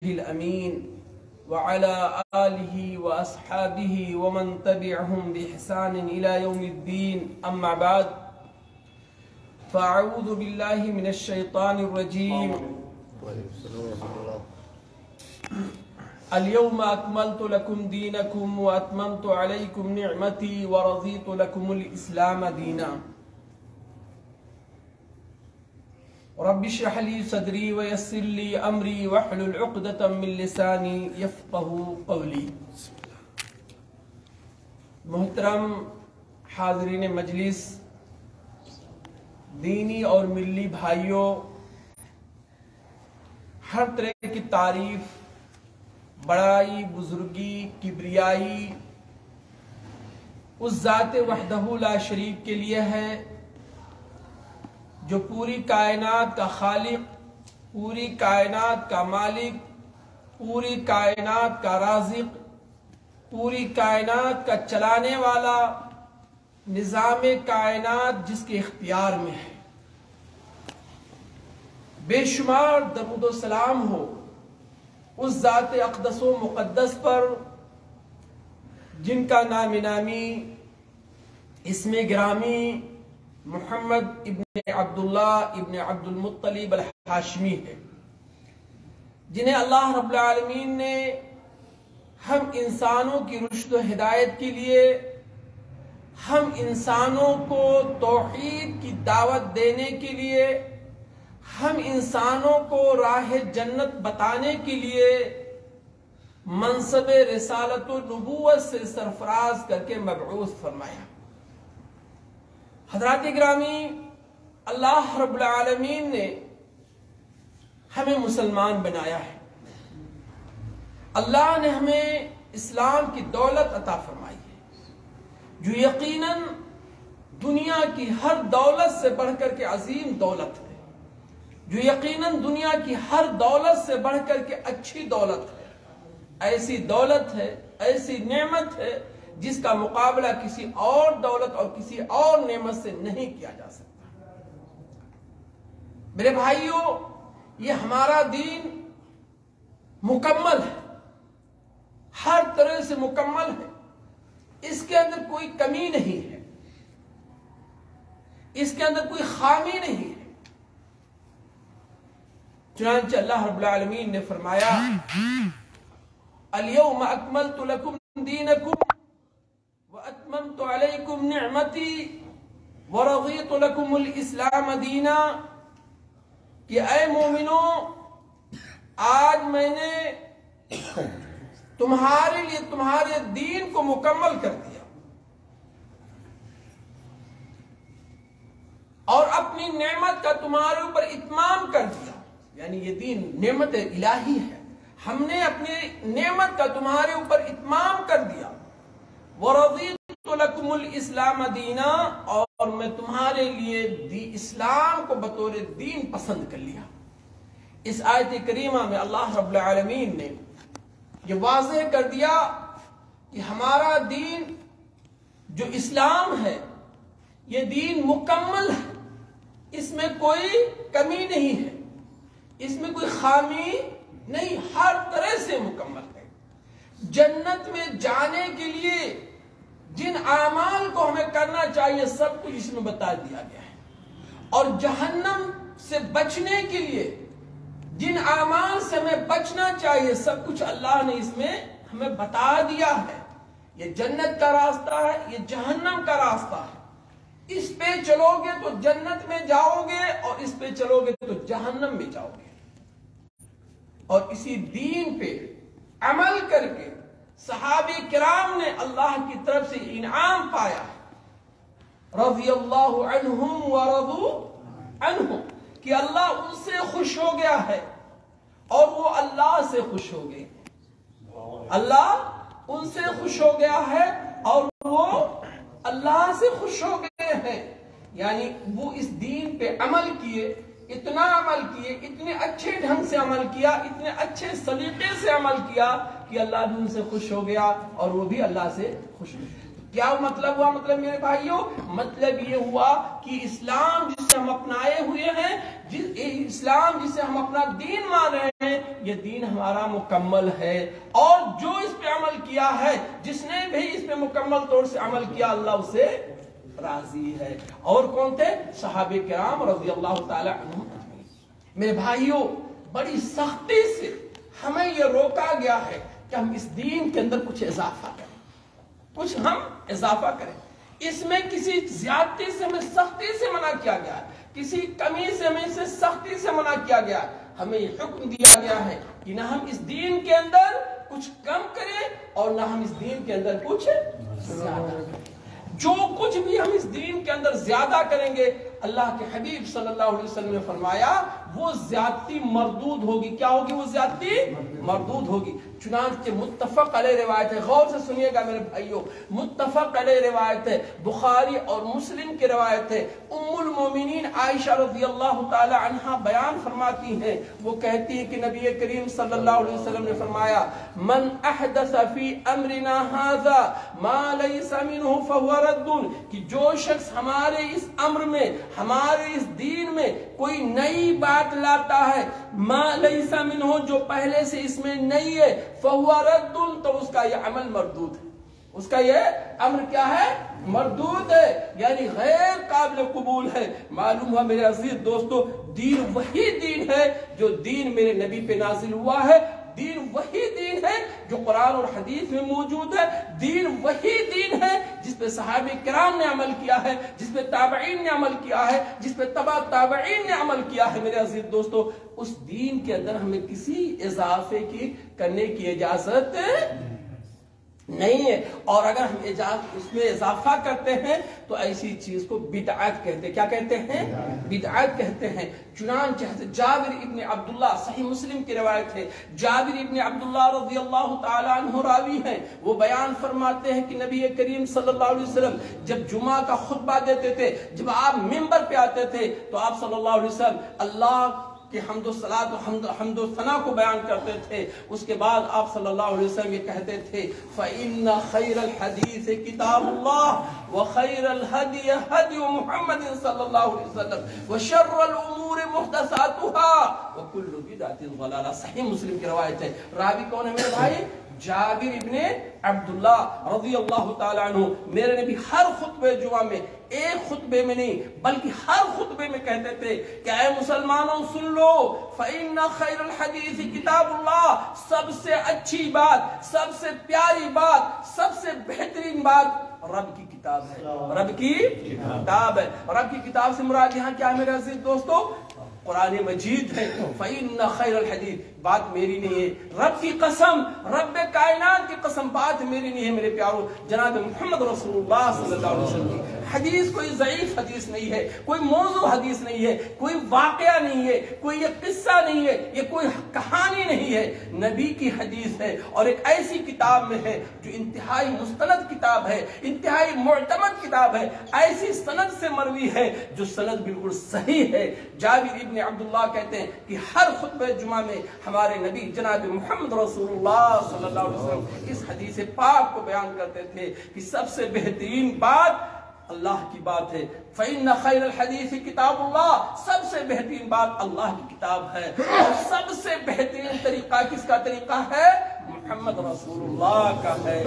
الأمين وعلى آله وأصحابه ومن تبعهم بإحسان إلى يوم الدين أما بعد فأعوذ بالله من الشيطان الرجيم اليوم أكملت لكم دينكم وأتممت عليكم نعمتي ورضيت لكم الإسلام دينا رب اشرح لي صدري ويسر لي امري واحلل عقدة من لساني يفقهوا قولي. محترم حاضرین مجلس، دینی اور ملی بھائیوں، ہر طرح کی تعریف بڑائی، بزرگی، کبریائی اس ذات وحدہ لا شریک کے لیے ہے جو پوری کائنات کا خالق، پوری کائنات کا مالک، پوری کائنات کا رازق، پوری کائنات کا چلانے والا، نظام کائنات جس کے اختیار میں ہے. بے شمار درود و سلام ہو اس ذات اقدس و مقدس پر جن کا نام نامی، اسم گرامی محمد ابن عبداللہ ابن عبد المطلب الحاشمی ہے، جنہیں اللہ رب العالمین نے ہم انسانوں کی رشد و ہدایت کے لیے، ہم انسانوں کو توحید کی دعوت دینے کے لیے، ہم انسانوں کو راہ جنت بتانے کے لیے منصب رسالت و نبوت سے سرفراز کر کے مبعوث فرمایا. حضرات گرامی، اللہ رب العالمین نے ہمیں مسلمان بنایا ہے. اللہ نے ہمیں اسلام کی دولت عطا فرمائی ہے جو یقیناً دنیا کی ہر دولت سے بڑھ کر کے عظیم دولت ہے، جو یقیناً دنیا کی ہر دولت سے بڑھ کر کے اچھی دولت ہے. ایسی دولت ہے، ایسی نعمت ہے جس کا مقابلہ کسی اور دولت اور کسی اور نعمت سے نہیں کیا جا سکتا. میرے بھائیوں، یہ ہمارا دین مکمل ہے، ہر طرح سے مکمل ہے. اس کے اندر کوئی کمی نہیں ہے، اس کے اندر کوئی خامی نہیں ہے. چنانچہ اللہ رب العالمین نے فرمایا اليوم اکملت لکم دینکم وَأَتْمَمْتُ عَلَيْكُمْ نِعْمَتِي وَرَضِيتُ لَكُمُ الْإِسْلَامَ دِينًا، کہ اے مومنوں، آج میں نے تمہارے لیے تمہارے دین کو مکمل کر دیا اور اپنی نعمت کا تمہارے اوپر اتمام کر دیا. یعنی یہ دین نعمت الہی ہے، ہم نے اپنی نعمت کا تمہارے اوپر اتمام کر دیا. وَرَضِيتُ لَكُمُ الْإِسْلَامَ دِينًا، اور میں تمہارے لیے اسلام کو بطور دین پسند کر لیا. اس آیت کریمہ میں اللہ رب العالمین نے یہ واضح کر دیا کہ ہمارا دین جو اسلام ہے یہ دین مکمل ہے، اس میں کوئی کمی نہیں ہے، اس میں کوئی خامی نہیں، ہر طرح سے مکمل ہے. جنت میں جانے کے لیے جن اعمال کو ہمیں کرنا چاہیے سب کچھ اس میں بتا دیا گیا ہے، اور جہنم سے بچنے کے لیے جن اعمال سے ہمیں بچنا چاہیے سب کچھ اللہ نے اس میں ہمیں بتا دیا ہے. یہ جنت کا راستہ ہے، یہ جہنم کا راستہ ہے. اس پہ چلو گے تو جنت میں جاؤ گے اور اس پہ چلو گے تو جہنم میں جاؤ گے. اور اسی دین پہ عمل کر کے صحابہ کرام نے اللہ کی طرف سے انعام پایا. رضی اللہ عنہم ورضوا عنہ، کہ اللہ ان سے خوش ہو گیا ہے اور وہ اللہ سے خوش ہو گئے. اللہ ان سے خوش ہو گیا ہے اور وہ اللہ سے خوش ہو گئے ہیں. یعنی وہ اس دین پہ عمل کیے، اتنا عمل کیے، اتنے اچھے ڈھنگ سے عمل کیا، اتنے اچھے سلیقے سے عمل کیا کہ اللہ بھی ان سے خوش ہو گیا اور وہ بھی اللہ سے خوش ہو گیا. کیا مطلب ہوا؟ مطلب میرے بھائیوں، مطلب یہ ہوا کہ اسلام جسے ہم اپنائے ہوئے ہیں، اسلام جسے ہم اپنا دین مان رہے ہیں، یہ دین ہمارا مکمل ہے، اور جو اس پہ عمل کیا ہے، جس نے بھی اس پہ مکمل طور سے عمل کیا، اللہ اسے راضی ہے۔ اور کون تھے؟ صحابہ کرام رضی اللہ تعالی عنہم اجمعین۔ میرے بھائیوں، بڑی سختی سے ہمیں یہ روکا گیا ہے کہ ہم اس دین کے اندر کچھ اضافہ کریں، کچھ ہم اضافہ کریں۔ اس میں کسی زیادتی سے ہمیں سختی سے منع کیا گیا ہے، کسی کمی سے ہمیں اسے سختی سے منع کیا گیا ہے۔ ہمیں یہ حکم دیا گیا ہے کہ نہ ہم اس دین کے اندر کچھ کم کریں اور نہ ہم اس دین کے اندر کچھ زیادہ کریں۔ جو کچھ بھی ہم اس دین کے اندر زیادہ کریں گے، اللہ کے حبیب صلی اللہ علیہ وسلم نے فرمایا وہ زیادتی مردود ہوگی۔ کیا ہوگی؟ وہ زیادتی مردود ہوگی۔ چنانچہ متفق علیہ روایت ہے، غور سے سنیے گا میرے بھائیوں، متفق علیہ روایت ہے، بخاری اور مسلم کی روایت ہے۔ ام المومنین عائشہ رضی اللہ تعالی عنہا بیان فرماتی ہیں، وہ کہتی ہے کہ نبی کریم صلی اللہ علیہ وسلم نے فرمایا من احدث فی امرنا ھذا ما لیس منہ فہو رد، کہ جو شخص ہمارے اس امر میں، ہمارے اس دین میں کوئی نئی بات لاتا ہے، ما لیس منہ، جو پہلے سے اس میں نہیں ہے، فہو رد، تو اس کا یہ عمل مردود ہے، اس کا یہ امر کیا ہے؟ مردود ہے، یعنی غیر قابل قبول ہے۔ معلوم ہوا میرے عزیز دوستو، دین وہی دین ہے جو دین میرے نبی پہ نازل ہوا ہے، دین وہی دین ہے جو قرآن اور حدیث میں موجود ہے، دین وہی دین ہے جس پہ صحابہ کرام نے عمل کیا ہے، جس پہ تابعین نے عمل کیا ہے، جس پہ تبع تابعین نے عمل کیا ہے۔ میرے عزیز دوستو، اس دین کے اندر ہمیں کسی اضافے کی کرنے کی اجازت نہیں ہے، اور اگر ہم اس میں اضافہ کرتے ہیں تو ایسی چیز کو بدعت کہتے ہیں۔ کیا کہتے ہیں؟ بدعت کہتے ہیں۔ چنانچہ جابر ابن عبداللہ، صحیح مسلم کی روایت ہے، جابر ابن عبداللہ رضی اللہ تعالی عنہ راوی ہیں، وہ بیان فرماتے ہیں کہ نبی کریم صلی اللہ علیہ وسلم جب جمعہ کا خطبہ دیتے تھے، جب آپ ممبر پہ آتے تھے تو آپ صلی اللہ علیہ وسلم اللہ کہ حمد و صلاۃ و حمد و ثنا کو بیان کرتے تھے۔ اس کے بعد آپ صلی اللہ علیہ وسلم یہ کہتے تھے فَإِنَّ خَيْرَ الْحَدِيثِ كِتَابُ اللَّهِ وَخَيْرَ الْهَدْيِ هَدْيُ مُحَمَّدٍ صلی اللہ علیہ وسلم وَشَرَّ الْأُمُورِ مُحْدَثَاتُهَا وَكُلُّ بِدْعَةٍ ضَلَالَةٍ۔ صحیح مسلم کی روایت ہے۔ راوی کون ہے میرے بھائی؟ جابر ابن عبداللہ رضی اللہ تعالی عنہ۔ میرے نبی ہر خطبہ جمعہ میں، ایک خطبے میں نہیں بلکہ ہر خطبے میں کہتے تھے کہ اے مسلمانوں سن لو، فَإِنَّ خَيْرَ الْحَدِيثِ كِتَابُ اللَّهِ، سب سے اچھی بات، سب سے پیاری بات، سب سے بہترین بات رب کی کتاب ہے، رب کی کتاب ہے۔ رب کی کتاب سے مراد یہاں کیا ہے میرے عزیز دوستو؟ قرآن مجید ہے۔ فَإِنَّ خَيْرَ الْحَدِيثِ، بات میری نہیں ہے، رب کی قسم، رب کائنات کی قسم، بات میری نہیں ہے میرے پیارو، جناب محمد رسول اللہ صلی اللہ علیہ وسلم کی حدیث کوئی ضعیف حدیث نہیں ہے، کوئی موضوع حدیث نہیں ہے، کوئی واقعہ نہیں ہے، کوئی یہ قصہ نہیں ہے، یہ کوئی کہانی نہیں ہے، نبی کی حدیث ہے، اور ایک ایسی کتاب میں ہے جو انتہائی مستند کتاب ہے، انتہائی معتمد کتاب ہے، ایسی سند سے مروی ہے جو سند بالکل صحیح ہے۔ جابر ابن عبداللہ کہتے ہیں کہ ہر خطبہ جمعہ میں ہمارے نبی جناب محمد رسول اللہ صلی اللہ علیہ وسلم اس حدیث پاک کو بیان کرتے تھے کہ سب سے بہترین بات اللہ کی بات ہے۔ فَإِنَّ خَيْرَ الْحَدِيثِ كِتَابُ اللَّهِ، سب سے بہترین بات اللہ کی کتاب ہے، اور سب سے بہترین طریقہ کس کا طریقہ ہے؟ محمد رسول اللہ کا ہے۔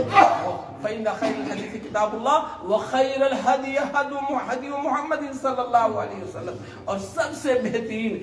فَإِنَّ خَيْرَ الْحَدِيثِ كِتَابُ اللَّهِ وَخَيْرَ الْهَدْيِ هَدْيُ مُحَمَّدٍ صلی اللہ علیہ وسلم، اور سب سے بہترین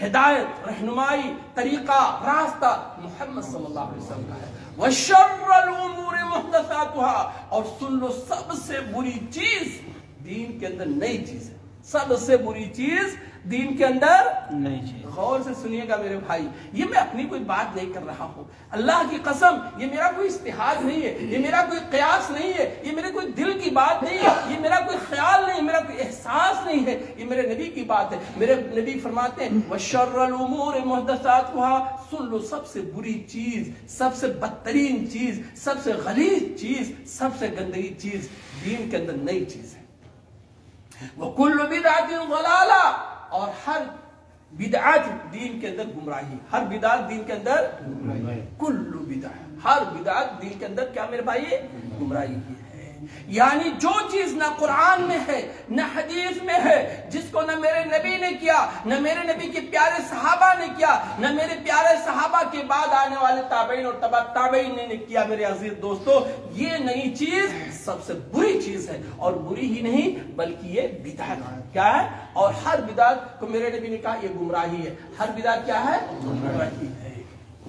ہدایت، رہنمائی، طریقہ، راستہ محمد صلی اللہ علیہ وسلم کا ہے۔ وَشَرَّ الْأُمُورِ مُحْدَثَاتُهَا، اور سن لو سب سے بری چیز دین کے اندر نئی چیز ہے، سب سے بری چیز دین کے اندر نئی چیز۔ غور سے سنیے گا میرے بھائی، یہ میں اپنی کوئی بات نہیں کر رہا ہوں، اللہ کی قسم یہ میرا کوئی اجتہاد نہیں ہے، یہ میرا کوئی قیاس نہیں ہے، یہ میرے کوئی دل کی بات نہیں ہے، یہ میرا کوئی خیال نہیں، میرا کوئی احساس نہیں ہے، یہ میرے نبی کی بات ہے۔ میرے نبی فرماتے ہیں وَشَرَّ الْأُمُورِ مُحْدَثَاتُهَا، سن لو سب سے بری چیز، سب سے بدترین چیز، سب سے غلیظ چیز، سب سے گندگی چیز دین کے اندر نئی چیز ہے۔ وَكُلُّ بِدْعَةٍ ضَلَالَةٍ، اور ہر بدعت دین کے اندر گمراہی، ہر بدعت دین کے اندر کل بدعت، ہر بدعت دین کے اندر کیا میرے بھائی؟ گمراہی ہے۔ یعنی جو چیز نہ قرآن میں ہے نہ حدیث میں ہے، جس کو نہ میرے نبی نے کیا، نہ میرے نبی کے پیارے صحابہ نے کیا، نہ میرے پیارے صحابہ کے بعد آنے والے تابعین اور تبع تابعین نے کیا، میرے عزیز دوستو، یہ نئی چیز سب سے بری چیز ہے، اور بری ہی نہیں بلکہ یہ بدعت ہے۔ کیا ہے؟ اور ہر بدعت کو میرے نبی نے کہا یہ گمراہی ہے۔ ہر بدعت کیا ہے؟ گمراہی ہے۔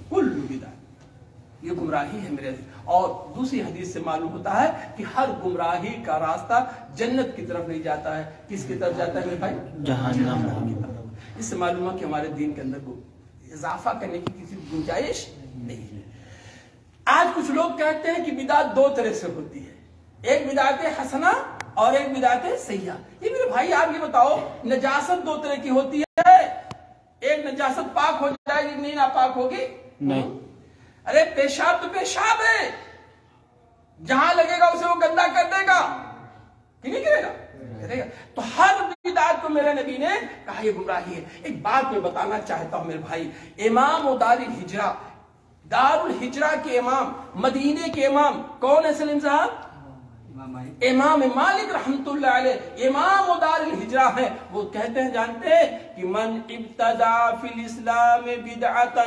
کل بدعت یہ گمراہی ہے میرے عزیز۔ اور دوسری حدیث سے معلوم ہوتا ہے کہ ہر گمراہی کا راستہ جنت کی طرف نہیں جاتا ہے، کس کی طرف جاتا ہے میرے بھائی؟ جہنم کی طرف۔ اس سے معلوم ہے کہ ہمارے دین کے اندر اضافہ کرنے کی کسی گنجائش نہیں ہے۔ آج کچھ لوگ کہتے ہیں کہ بدعت دو طرح سے ہوتی ہے، ایک بدعت حسنہ اور ایک بدعت سیئہ۔ یہ میرے بھائی آپ یہ بتاؤ، نجاست دو طرح کی ہوتی ہے، ایک نجاست پاک ہو جائے گی نہیں ناپاک ہوگی؟ نہیں۔ ارے پیشاب تو پیشاب ہے، جہاں لگے گا اسے وہ گندا کر دے گا کہ نہیں کرے گا؟ تو ہر بدعت کو میرے نبی نے کہا یہ گمراہی ہے۔ ایک بات میں بتانا چاہتا ہوں میرے بھائی، امام و دار الہجرہ، دار الہجرہ کے امام، مدینے کے امام کون ہے سلیم صاحب؟ امام مالک رحمت اللہ علیہ، امام و دار الہجرہ ہیں۔ وہ کہتے ہیں، جانتے ہیں کہ من ابتدع فی الاسلام بدعتا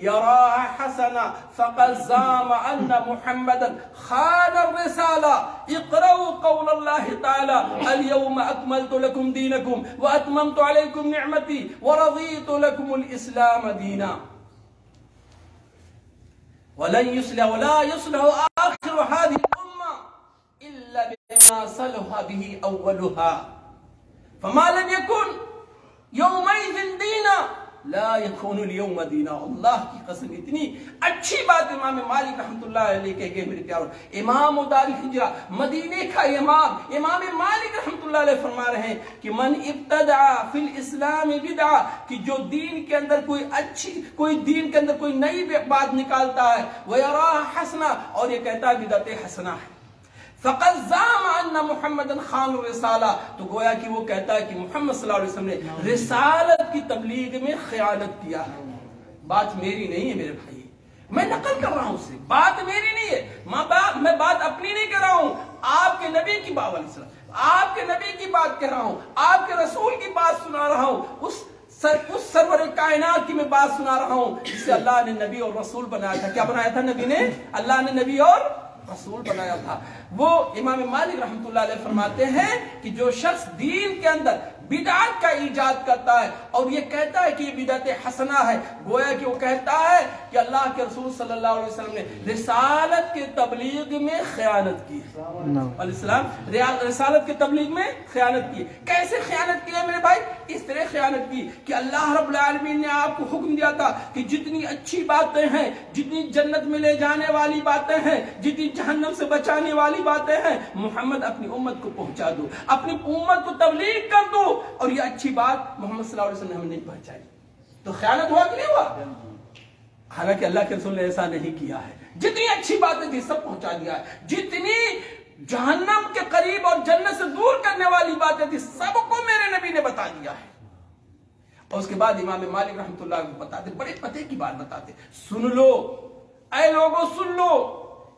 یراها حسنا فقد زعم ان محمدا خان الرسالہ۔ اقرؤوا قول اللہ تعالی اليوم اکملت لکم دینکم واتممت علیکم نعمتی ورضیت لکم الاسلام دینا ولن يصلح ولا يصلح آخر هذه الأمة إلا بما صلح به أولها فما لم يكن يومئذ دينا لا يكون اليوم دینا۔ اللہ کی قسم اتنی اچھی بات امام مالک رحمت اللہ علیہ کہہ گئے میرے پیارو، امام دار الہجرہ، مدینے کا امام مالک رحمت اللہ علیہ فرما رہے ہیں کہ من ابتدع فی الاسلام بدعہ، کہ جو دین کے اندر دین کے اندر کوئی نئی بات نکالتا ہے، وَيَرَاهَ حَسَنَةً، اور یہ کہتا ہے بدعت حسنہ ہے، فقد زعم ان محمد خان الرسالہ، تو گویا کہ وہ کہتا ہے کہ محمد صلی اللہ علیہ وسلم نے رسالت کی تبلیغ میں خیانت کیا ہے۔ بات میری نہیں ہے میرے بھائی، میں نقل کر رہا ہوں اسے، بات میری نہیں ہے، میں بات اپنی نہیں کر رہا ہوں، آپ کے نبی کی بات علیہ السلام، آپ کے نبی کی بات کہہ رہا ہوں، آپ کے رسول کی بات سنا رہا ہوں، اس سرور کائنات کی میں بات سنا رہا ہوں جسے اللہ نے نبی اور رسول بنایا تھا۔ کیا بنایا تھا نبی نے؟ اللہ نے نبی اور رسول بنایا تھا۔ وہ امام مالک رحمت اللہ علیہ فرماتے ہیں کہ جو شخص دین کے اندر بدعت کا ایجاد کرتا ہے اور یہ کہتا ہے کہ یہ بدعت حسنہ ہے، گویا کہ وہ کہتا ہے کہ اللہ کے رسول صلی اللہ علیہ وسلم نے رسالت کے تبلیغ میں خیانت کی ہے۔ علیہ السلام رسالت کے تبلیغ میں خیانت کی۔ کیسے خیانت کی ہے میرے بھائی؟ اس طرح خیانت کی کہ اللہ رب العالمین نے آپ کو حکم دیا تھا کہ جتنی اچھی باتیں ہیں، جتنی جنت میں لے جانے والی باتیں ہیں، جتنی جہنم سے بچانے والی باتیں ہیں، محمد اپنی امت کو پہنچا دو، اپنی امت کو تبلیغ کر دو، اور یہ اچھی بات محمد صلی اللہ علیہ وسلم نے ہمیں نہیں پہنچائی۔ تو خیانت ہوا کہ نہیں ہوا؟ حالانکہ اللہ کے رسول نے ایسا نہیں کیا ہے، جتنی اچھی باتیں تھی سب پہنچا دیا ہے، جتنی جہنم کے قریب اور جنت سے دور کرنے والی باتیں تھی سب کو میرے نبی نے بتا دیا ہے۔ اور اس کے بعد امام مالک رحمت اللہ کو بتاتے، بڑے پتے کی بات بتاتے، سن لو اے لوگوں، سن لو،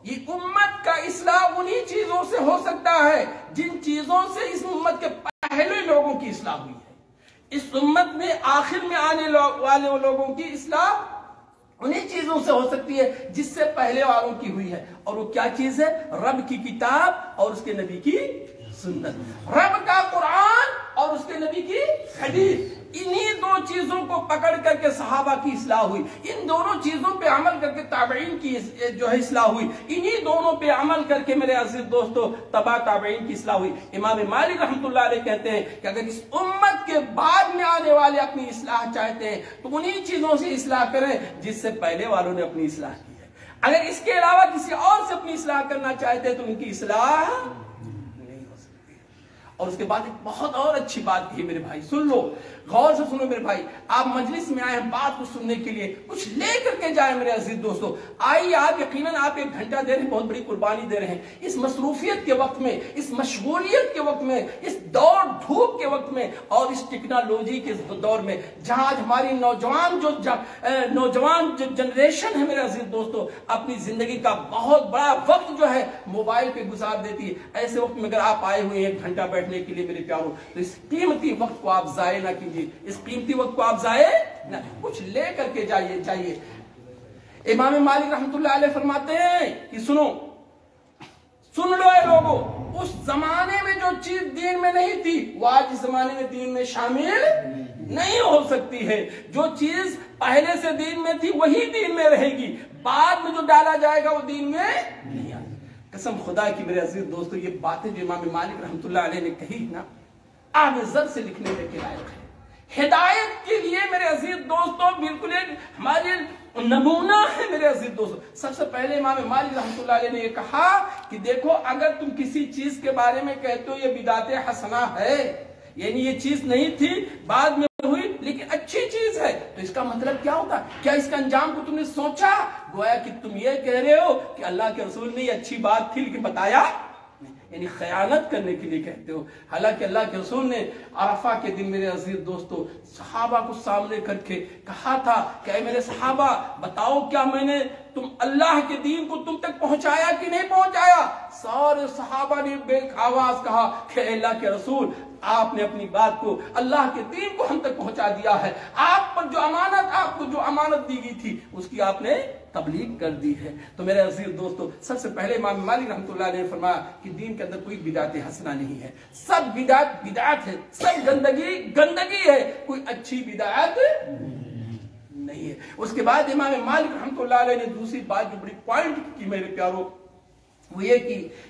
یہ امت کا اصلاح انہی چیزوں سے ہو سکتا ہے جن چیزوں سے اس امت کے پہلے لوگوں کی اصلاح ہوئی ہے۔ اس امت میں آخر میں آنے والے لوگوں کی اصلاح انہی چیزوں سے ہو سکتی ہے جس سے پہلے والوں کی ہوئی ہے، اور وہ کیا چیز ہے؟ رب کی کتاب اور اس کے نبی کی سنت، رب کا قرآن اور اس کے نبی کی حدیث۔ انہی دو چیزوں کو پکڑ کر کے صحابہ کی اصلاح ہوئی، ان دونوں چیزوں پہ عمل کر کے تابعین کی جو ہے اصلاح ہوئی، انہی دونوں پہ عمل کر کے میرے عزیز دوستو تبع تابعین کی اصلاح ہوئی۔ امام مالک رحمت اللہ علیہ کہتے ہیں کہ اگر اس امت کے بعد میں آنے والے اپنی اصلاح چاہتے ہیں تو انہی چیزوں سے اصلاح کریں جس سے پہلے والوں نے اپنی اصلاح کی ہے۔ اگر اس کے علاوہ کسی اور سے اپنی اصلاح کرنا چاہتے ہیں تو ان کی اصلاح اور اس کے بعد ایک بہت اور اچھی بات کہی میرے بھائی، سن لو، غور سے سنو میرے بھائی، آپ مجلس میں آئے ہیں بات کو سننے کے لیے، کچھ لے کر کے جائیں میرے عزیز دوستو۔ آئیے، آپ یقیناً آپ 1 گھنٹہ دے رہے ہیں، بہت بڑی قربانی دے رہے ہیں اس مصروفیت کے وقت میں، اس مشغولیت کے وقت میں، اس دوڑ دھوپ کے وقت میں، اور اس ٹیکنالوجی کے دور میں، جہاں آج ہماری نوجوان جو جنریشن ہے میرے عزیز دوستو، اپنی زندگی کا بہت بڑا وقت جو ہے موبائل پہ گزار دیتی ہے۔ ایسے وقت میں اگر آپ آئے ہوئے ہیں 1 گھنٹہ بیٹھنے کے لیے میرے پیاروں، تو اس قیمتی وقت کو آپ ضائع نہ کیجیے، اس قیمتی وقت کو آپ ضائع نہ، کچھ لے کر کے جائیے۔ امام مالک رحمت اللہ علیہ فرماتے ہیں کہ سن لو اے لوگوں، اس زمانے میں جو چیز دین میں نہیں تھی وہ آج اس زمانے میں دین میں شامل نہیں ہو سکتی ہے۔ جو چیز پہلے سے دین میں تھی وہی دین میں رہے گی، بعد میں جو ڈالا جائے گا وہ دین میں نہیں آئے۔ قسم خدا کی میرے عزیز دوستو، یہ باتیں جو امام مالک رحمت اللہ علیہ نے کہی نا، آب زر سے لکھنے کے لائق ہے۔ ہدایت کے لیے میرے عزیز دوستو بالکل ایک ہمارے نمونہ ہے میرے عزیز دوستو۔ سب سے پہلے امام مالک رحمت اللہ علیہ نے یہ کہا کہ دیکھو، اگر تم کسی چیز کے بارے میں کہتے ہو یہ بدعت حسنہ ہے، یعنی یہ چیز نہیں تھی بعد میں ہوئی لیکن اچھی چیز ہے، تو اس کا مطلب کیا ہوتا؟ کیا اس کا انجام کو تم نے سوچا؟ گویا کہ تم یہ کہہ رہے ہو کہ اللہ کے رسول نے یہ اچھی بات تھی لیکن بتایا، یعنی خیانت کرنے کے لیے کہتے ہو۔ حالانکہ اللہ کے رسول نے عرفہ کے دن میرے عزیز دوستو صحابہ کو سامنے کر کے کہا تھا کہ اے میرے صحابہ بتاؤ، کیا میں نے تم اللہ کے دین کو تم تک پہنچایا کہ نہیں پہنچایا؟ سارے صحابہ نے بے آواز کہا کہ اے اللہ کے رسول، آپ نے اپنی بات کو، اللہ کے دین کو ہم تک پہنچا دیا ہے، آپ پر آپ کو جو امانت دی گئی تھی اس کی آپ نے تبلیغ کر دی ہے۔ تو میرے عزیز دوستو، سب سے پہلے امام مالک رحمت اللہ علیہ نے فرمایا کہ دین کے اندر کوئی بدعت حسنہ نہیں ہے، سب بدعت ہے، سب گندگی ہے، کوئی اچھی بدعت نہیں ہے۔ اس کے بعد امام مالک رحمت اللہ علیہ نے دوسری بات جو بڑی پوائنٹ کی میرے پیاروں، وہ یہ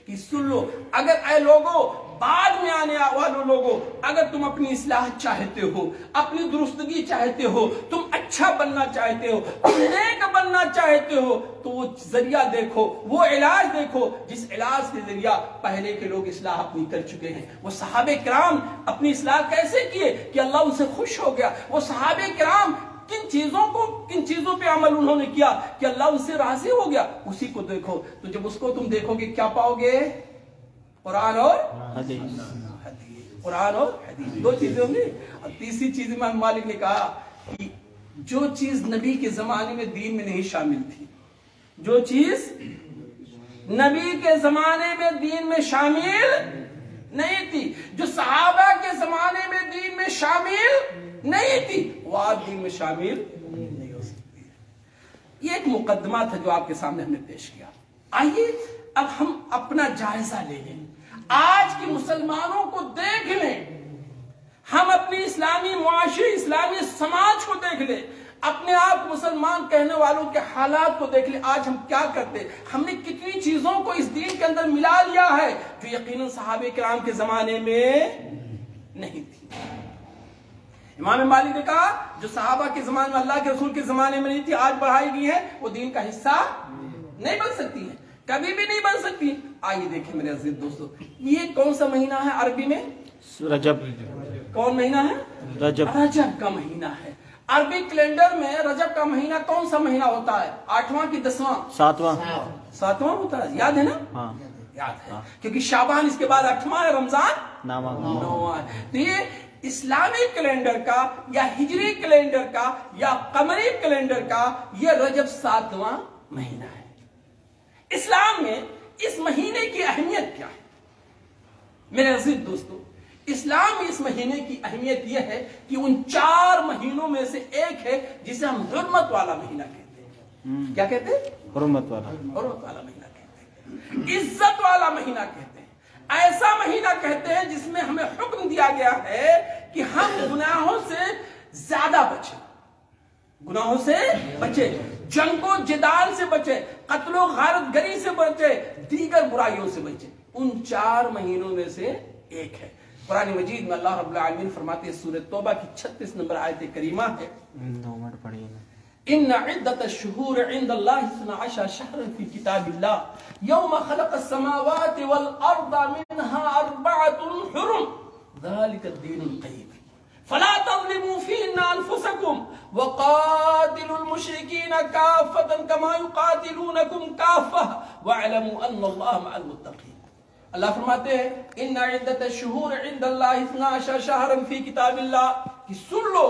کہ سن لو، اگر اے لوگوں، بعد میں آنے والوں لوگوں، اگر تم اپنی اصلاح چاہتے ہو، اپنی درستگی چاہتے ہو، تم اچھا بننا چاہتے ہو، تم نیک بننا چاہتے ہو، تو وہ ذریعہ دیکھو، وہ علاج دیکھو جس علاج کے ذریعہ پہلے کے لوگ اصلاح اپنی کر چکے ہیں۔ وہ صحابہ کرام اپنی اصلاح کیسے کیے کہ اللہ ان سے خوش ہو گیا؟ وہ صحابہ کرام کن چیزوں پہ عمل انہوں نے کیا کہ اللہ ان سے راضی ہو گیا؟ اسی کو دیکھو۔ تو جب اس کو تم دیکھو گے کیا پاؤ گے؟ قرآن اور حدیث، قرآن اور حدیث، 2 چیزیں ہوں گی۔ اور تیسری چیز امام مالک نے کہا کہ جو چیز نبی کے زمانے میں دین میں نہیں شامل تھی، جو چیز نبی کے زمانے میں دین میں شامل نہیں تھی، جو صحابہ کے زمانے میں دین میں شامل نہیں تھی، وہ آج دین میں شامل نہیں ہو سکتی ہے۔ یہ ایک مقدمہ تھا جو آپ کے سامنے ہم نے پیش کیا۔ آئیے اب ہم اپنا جائزہ لے لیں، آج کے مسلمانوں کو دیکھ لیں، ہم اپنی اسلامی معاشرے، اسلامی سماج کو دیکھ لیں، اپنے آپ کو مسلمان کہنے والوں کے حالات کو دیکھ لیں۔ آج ہم کیا کرتے ہیں؟ ہم نے کتنی چیزوں کو اس دین کے اندر ملا لیا ہے جو یقیناً صحابہ کرام کے زمانے میں نہیں تھی۔ امام مالک نے کہا جو صحابہ کے زمانے میں، اللہ کے رسول کے زمانے میں نہیں تھی، آج بڑھائی گئی ہے، وہ دین کا حصہ نہیں بن سکتی ہے، کبھی بھی نہیں بن سکتی۔ آئیے دیکھیں میرے عزیز دوستو، یہ کون سا مہینہ ہے عربی میں؟ رجب۔ کون مہینہ ہے؟ رجب کا مہینہ ہے۔ عربی کیلنڈر میں رجب کا مہینہ کون سا مہینہ ہوتا ہے؟ 8واں کی 10واں؟ 7واں ہوتا ہے، یاد ہے نا؟ ہاں یاد ہے، کیونکہ شعبان اس کے بعد 8واں ہے، رمضان 9واں ہے۔ تو یہ اسلامی کیلنڈر کا یا ہجری کیلنڈر کا یا قمری کیلنڈر کا یہ رجب 7واں مہینہ ہے۔ اسلام میں اس مہینے کی اہمیت کیا ہے میرے عزیز دوستو؟ اسلام میں اس مہینے کی اہمیت یہ ہے کہ ان 4 مہینوں میں سے ایک ہے جسے ہم حرمت والا مہینہ کہتے ہیں۔ کیا کہتے ہیں؟ حرمت والا مہینہ کہتے ہیں، عزت والا مہینہ کہتے ہیں، ایسا مہینہ کہتے ہیں جس میں ہمیں حکم دیا گیا ہے کہ ہم گناہوں سے زیادہ بچیں، گناہوں سے بچیں، جنگ و جدال سے بچیں، قتل و غارت گری سے بچیں، دیگر برائیوں سے بچیں۔ ان 4 مہینوں میں سے ایک ہے۔ قرآن مجید میں اللہ رب العالمین فرماتے ہیں، سورۃ توبہ کی 36 نمبر آیت کریمہ ہے، ان عدت الشہور عند اللہ 12 شہرا فی کتاب اللہ یوم خلق السماوات والارض منها 4 حرم ذالک الدین القیم فلا تظلموا فیہن انفسکم وقاتلوا المشرکین کافۃ کما یقاتلونکم کافۃ واعلموا ان اللہ مع المتقین۔ اللہ فرماتے ہیں ان عدت الشہور عند اللہ 12 شہرا فی کتاب اللہ، کہ سن لو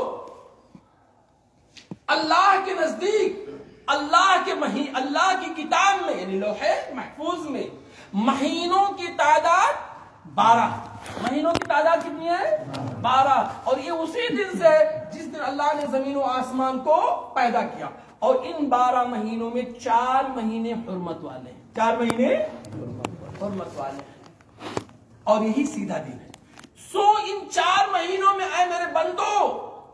اللہ کے نزدیک اللہ کی کتاب میں یعنی لوح محفوظ میں مہینوں کی تعداد 12۔ مہینوں کی تعداد کتنی ہے؟ 12۔ اور یہ اسی دن سے جس دن اللہ نے زمین و آسمان کو پیدا کیا، اور ان 12 مہینوں میں 4 مہینے حرمت والے ہیں، 4 مہینے حرمت والے ہیں، اور یہی سیدھا دن ہے۔ سو ان 4 مہینوں میں اے میرے بندو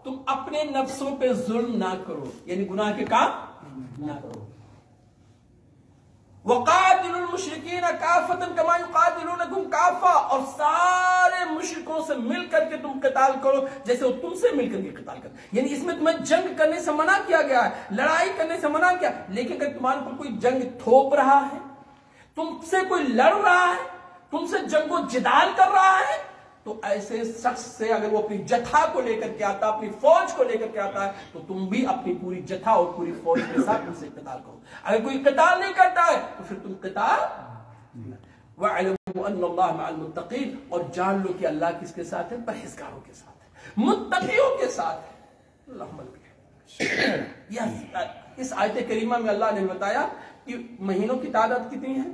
تم اپنے نفسوں پہ ظلم نہ کرو، یعنی گناہ کے کام نہ کرو۔ وَقَاتِلُوا الْمُشْرِكِينَ كَافَّةً كَمَا يُقَاتِلُونَكُمْ كَافَّةً، اور سارے مشرکوں سے مل کر کے تم قتال کرو جیسے وہ تم سے مل کر کے قتال کرو۔ یعنی اس میں تمہیں جنگ کرنے سے منع کیا گیا ہے، لڑائی کرنے سے منع کیا، لیکن اگر تمہارے پر کوئی جنگ تھوپ رہا ہے، تم سے کوئی لڑ رہا ہے، تم سے جنگ و جدال کر رہا ہے، تو ایسے شخص سے اگر وہ اپنی جتھا کو لے کر کے آتا ہے، اپنی فوج کو لے کر کے آتا ہے، تو تم بھی اپنی پوری جتھا اور پوری فوج کے ساتھ ان سے قتال کرو۔ اگر کوئی قتال نہیں کرتا ہے تو پھر تم قتال وَاعْلَمُوا أَنَّ اللَّهَ مَعَ الْمُتَّقِينَ، اور جان لو کہ اللہ کس کے ساتھ ہے؟ پرہیزگاروں کے ساتھ ہے، متقیوں کے ساتھ ہے۔ اللہ اس آیت کریمہ میں اللہ نے بتایا کہ مہینوں کی تعداد کتنی ہے؟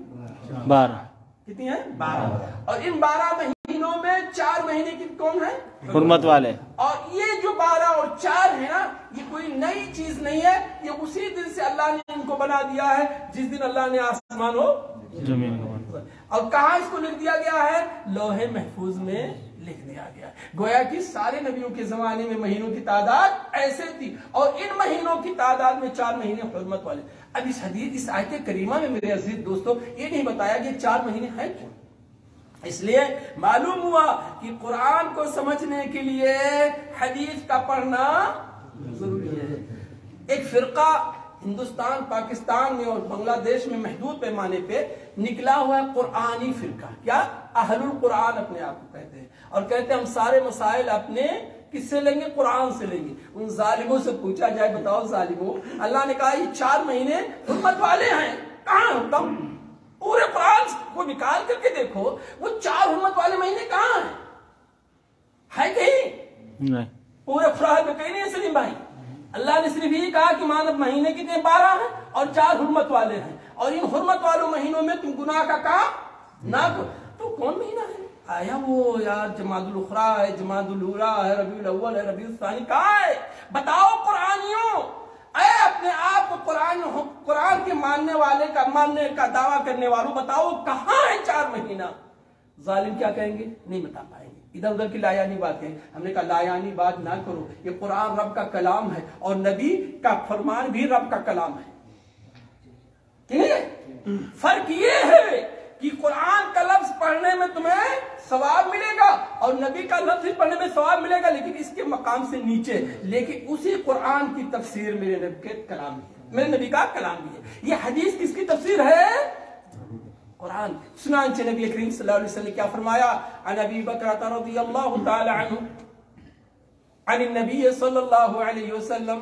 12۔ کتنی ہے؟ 12۔ اور ان 12 مہینوں میں 4 مہینے کی کون ہے؟ حرمت والے۔ اور یہ جو 12 اور 4 ہے نا، یہ کوئی نئی چیز نہیں ہے، یہ اسی دن سے اللہ نے ان کو بنا دیا ہے جس دن اللہ نے آسمان و زمین کو، اور کہاں اس کو لکھ دیا گیا ہے؟ لوح محفوظ میں لکھ دیا گیا۔ گویا کہ سارے نبیوں کے زمانے میں مہینوں کی تعداد ایسے تھی، اور ان مہینوں کی تعداد میں 4 مہینے حرمت والے۔ اب اس آیت کریمہ میں میرے عزیز دوستو یہ نہیں بتایا کہ 4 مہینے ہیں کیوں۔ اس لیے معلوم ہوا کہ قرآن کو سمجھنے کے لیے حدیث کا پڑھنا ضروری ہے۔ ایک فرقہ ہندوستان، پاکستان میں اور بنگلہ دیش میں محدود پیمانے پہ نکلا ہوا ہے قرآنی فرقہ، کیا؟ اہل القرآن اپنے آپ کو کہتے ہیں، اور کہتے ہیں ہم سارے مسائل اپنے کس سے لیں گے؟ قرآن سے لیں گے۔ ان ظالموں سے پوچھا جائے بتاؤ ظالموں، اللہ نے کہا یہ 4 مہینے حرمت والے ہیں، کہاں ہیں تم؟ پورے قرآن کو نکال کر کے دیکھو، وہ 4 حرمت والے مہینے کہاں ہیں؟ ہے کہیں؟ نہیں، پورے قرآن میں کہیں نہیں ہے سلیم بھائی۔ اللہ نے صرف یہ کہا کہ مانب مہینے کتنے 12 ہیں اور 4 حرمت والے ہیں، اور ان حرمت والوں مہینوں میں تم گناہ کا کام نہ کرو۔ تو کون مہینہ ہے؟ آیا وہ یار جماد الاخرى ہے، جماد الاولیٰ ہے، ربیع الاول ہے، ربیع الثانی، کہاں ہے؟ بتاؤ قرآنیوں، اے اپنے آپ کو قرآن کے ماننے کا دعویٰ کرنے والوں، بتاؤ کہاں ہے 4 مہینہ؟ ظالم کیا کہیں گے؟ نہیں بتا پائیں گے، ادھر ادھر کی لایانی باتیں۔ ہم نے کہا لایانی بات نہ کرو، یہ قرآن رب کا کلام ہے، اور نبی کا فرمان بھی رب کا کلام ہے۔ ٹھیک ہے؟ فرق یہ ہے کہ قرآن کا لفظ پڑھنے میں تمہیں ثواب ملے گا، اور نبی کا لفظ پڑھنے میں ثواب ملے گا، لیکن اس کے مقام سے نیچے۔ لیکن اسی قرآن کی تفسیر میرے نبی کے کلام ہے، میرے نبی کا کلام بھی ہے۔ یہ حدیث کس کی تفسیر ہے؟ قرآن۔ سنانچہ نبی کریم صلی اللہ علیہ وسلم نے کیا فرمایا؟ عن ابی بکرۃ رضی اللہ تعالی عنہ عن النبی صلی اللہ علیہ وسلم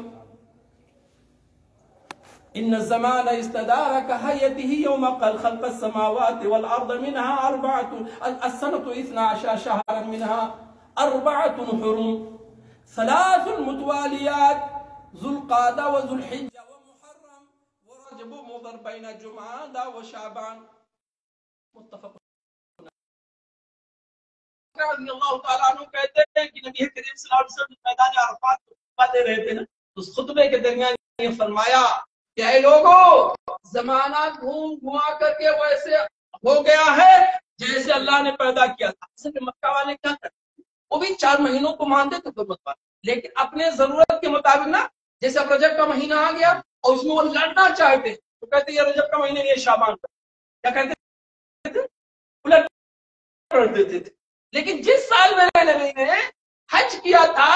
ان الزمان استدار كهيئته يوم خلق السماوات والارض منها 4 السنة 12 شهرا منها 4 حرم 3 متواليات ذو القعدة وذو الحجة ومحرم ورجب مضر بين جمعة وشعبان متفق۔ رضی اللہ تعالیٰ عنہ کہتے ہیں کہ نبی کریم صلی اللہ علیہ وسلم میدان عرفات میں خطبہ دے رہے تھے نا، اس خطبے کے درمیان یہ فرمایا کہ اے لوگوں، زمانہ گھوم گھما کر کے ویسے ہو گیا ہے جیسے اللہ نے پیدا کیا تھا۔ اصل میں مکہ والے کیا کرتے؟ وہ بھی 4 مہینوں کو مانتے تھے حرمت والے، لیکن اپنے ضرورت کے مطابق نا، جیسے اب رجب کا مہینہ آ گیا اور اس میں وہ لڑنا چاہتے تو کہتے یہ رجب کا مہینہ یہ شعبان کا، کیا کہتے تھے؟ الٹ کر دیتے تھے۔ لیکن جس سال میرے نبی نے حج کیا تھا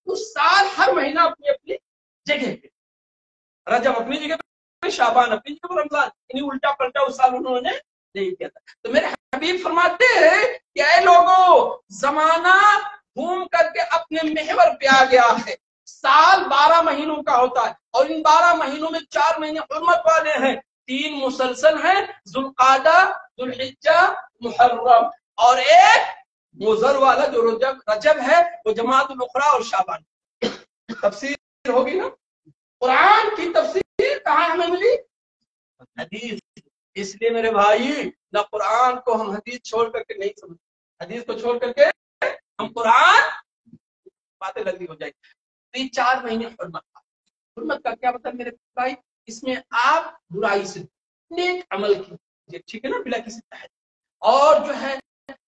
اس سال ہر مہینہ اپنی اپنی جگہ پہ، رجب اپنی جگہ پہ، شعبان اپنی جگہ پہ، رمضان یعنی الٹا پلٹا اس سال انہوں نے نہیں کیا تھا. تو میرے حبیب فرماتے ہیں کہ اے لوگوں، زمانہ گھوم کر کے اپنے محور پہ آ گیا ہے. سال 12 مہینوں کا ہوتا ہے اور ان 12 مہینوں میں 4 مہینے حرمت والے ہیں، 3 مسلسل ہیں، ذوالقعدہ، ذوالحجہ، محرم، اور ایک مضر والا جو رجب ہے، وہ جماعت الاخری اور شعبان. تفسیر ہوگی نا. قرآن کی تفسیر کہاں ہمیں ملی؟ حدیث. اس لیے میرے بھائی، نہ قرآن کو ہم حدیث چھوڑ کر کے نہیں سمجھتے، حدیث کو چھوڑ کر کے ہم قرآن باتیں لگی ہو جائے گی. 4 مہینے حرمت. حرمت کا کیا مطلب میرے بھائی؟ اس میں آپ برائی سے نیک عمل کیجیے، ٹھیک ہے نا، بلا کسی تحت، اور جو ہے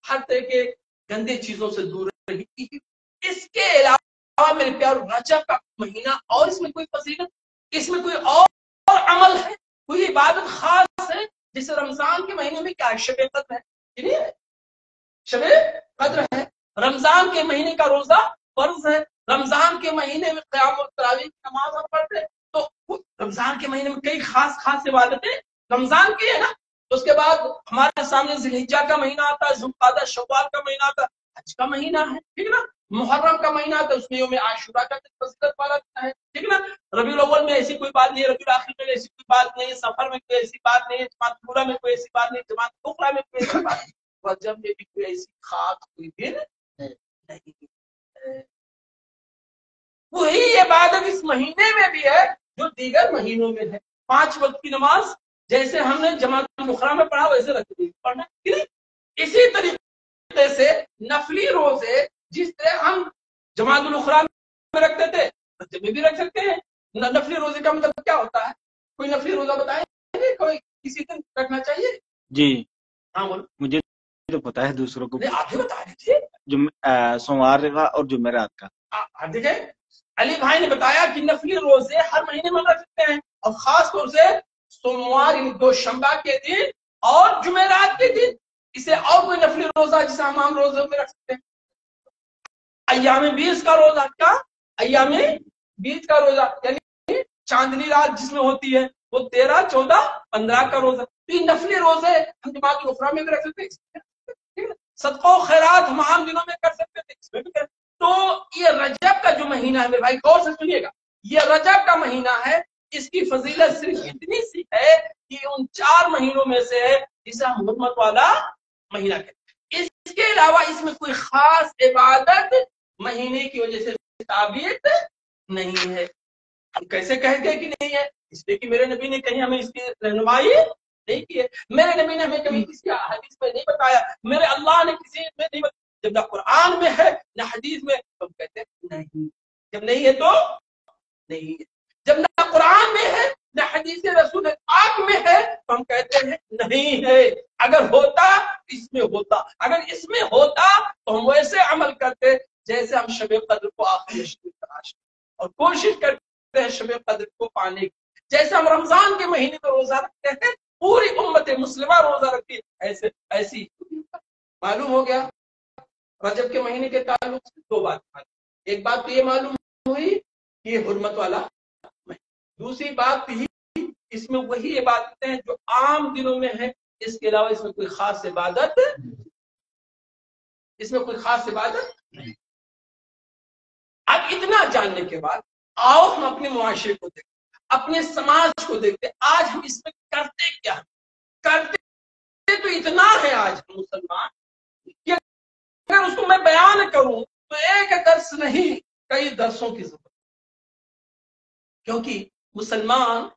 ہر طرح کے گندے چیزوں سے دور رہیے. اس کے علاوہ میرے پیارو، رجب کا مہینہ، اور اس میں کوئی فضیلت، اس میں کوئی اور عمل ہے، کوئی عبادت خاص ہے؟ جیسے رمضان کے مہینے میں کیا شب قدر ہے، شب قدر ہے. رمضان کے مہینے کا روزہ فرض ہے. رمضان کے مہینے میں قیام التراویح کی نماز ہم پڑھتے ہیں. تو رمضان کے مہینے میں کئی خاص عبادتیں رمضان کی ہے نا. اس کے بعد ہمارے سامنے ذی الحجہ کا مہینہ آتا ہے، ذوالقعدہ شوال کا مہینہ آتا ہے، حج کا مہینہ ہے، ٹھیک ہے نا. محرم کا مہینہ آتا ہے، اس میں یوم عاشورہ کا فضیلت والا ہے، ٹھیک ہے نا. ربیع الاول میں ایسی کوئی بات نہیں ہے، ربیع الاخر میں ایسی کوئی بات نہیں ہے، سفر میں کوئی ایسی بات نہیں ہے، جماعت الاولیٰ میں کوئی ایسی بات نہیں ہے، جماعت الاخری میں کوئی ایسی بات نہیں. رجب میں بھی کوئی ایسی خاص کوئی دن نہیں ہے. وہی عبادت اس مہینے میں بھی ہے جو دیگر مہینوں میں ہے. 5 وقت کی نماز جیسے ہم نے جماعت الاخری میں پڑھا ویسے رکھ دی پڑھنا. اسی طریقے سے نفلی روزے جس طرح ہم جماعت الاخری میں رکھتے تھے، رجب میں بھی رکھ سکتے ہیں. نفلی روزے کا مطلب کیا ہوتا ہے؟ کوئی نفلی روزہ بتائیں گے؟ کوئی کسی دن رکھنا چاہیے؟ جی ہاں بولو. مجھے تو پتا ہے، دوسروں کو آپ ہی بتا دیجیے. سوموار کا اور جمعرات کا. دیکھیں، علی بھائی نے بتایا کہ نفلی روزے ہر مہینے میں رکھ سکتے ہیں، اور خاص طور سے سوموار یعنی دوشنبہ کے دن اور جمعرات کے دن. اسے اور کوئی نفلی روزہ جسے ہم عام روزوں میں رکھ سکتے ہیں؟ ایام 20 کا روزہ. کا ایام 20 کا روزہ یعنی چاندنی رات جس میں ہوتی ہے، وہ 13، 14، 15 کا روزہ. تو یہ نفلی روزے ہم جماعت الاخری میں بھی رکھ سکتے ہیں. صدقہ و خیرات ہم عام دنوں میں کر سکتے تھے، اس میں بھی کر. تو یہ رجب کا جو مہینہ ہے میرے بھائی، غور سے سنیے گا، یہ رجب کا مہینہ ہے. اس کی فضیلت صرف اتنی سی ہے کہ ان 4 مہینوں میں سے ہے جسے ہم حرمت والا مہینہ کہتے ہیں. اس کے علاوہ اس میں کوئی خاص عبادت مہینے کی وجہ سے ثابت نہیں ہے. ہم کیسے کہتے ہیں کہ نہیں ہے؟ اس لیے کہ میرے نبی نے کہیں ہمیں اس کی رہنمائی نہیں کی ہے. میرے نبی نے ہمیں کبھی کسی حدیث میں نہیں بتایا، میرے اللہ نے کسی میں نہیں بتایا. جب نہ قرآن میں ہے نہ حدیث میں، تو ہم کہتے ہیں نہیں. جب نہیں ہے تو نہیں ہے. جب نہ قرآن میں ہے نہ حدیث رسول پاک میں ہے، تو ہم کہتے ہیں نہیں ہے. اگر ہوتا اس میں ہوتا، اگر اس میں ہوتا تو ہم ویسے عمل کرتے جیسے ہم شب قدر کو آخری تلاش اور کوشش کرتے ہیں شب قدر کو پانے کی. جیسے ہم رمضان کے مہینے میں روزہ رکھتے ہیں، پوری امت مسلمہ روزہ رکھتی ہے، ایسی معلوم ہو گیا. رجب کے مہینے کے تعلق سے 2 بات. ایک بات تو یہ معلوم ہوئی کہ یہ حرمت والا. دوسری بات ہی اس میں وہی عبادتیں ہیں جو عام دنوں میں ہیں، اس کے علاوہ اس میں کوئی خاص عبادت نہیں. اب اتنا جاننے کے بعد آؤ ہم اپنے معاشرے کو دیکھیں، اپنے سماج کو دیکھتے. آج ہم اس میں کرتے کیا؟ کرتے تو اتنا ہے آج ہم مسلمان کہ اگر اس کو میں بیان کروں تو ایک درس نہیں، کئی درسوں کی ضرورت. کیونکہ مسلمان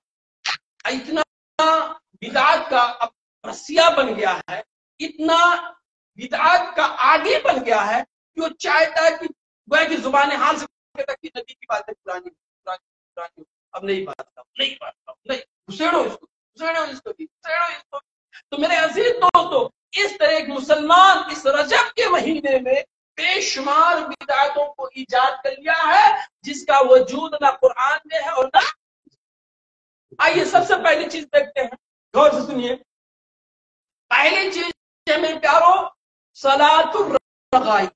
اتنا بدعت کا اب رسیا بن گیا ہے، اتنا بدعت کا عادی بن گیا ہے کہ وہ چاہتا ہے کہ زبان حال سے کہتا کہ نبی کی باتیں پرانی اب نہیں بات کرو، نہیں گھسیڑو اس کو. تو میرے عزیز دوستو، اس طرح ایک مسلمان اس رجب کے مہینے میں بے شمار بدعتوں کو ایجاد کر لیا ہے جس کا وجود نہ قرآن میں ہے اور نہ. آئیے سب سے پہلی چیز دیکھتے ہیں، غور سے سنیے. پہلی چیز ہے میرے پیارو، صلاۃ الرغائب.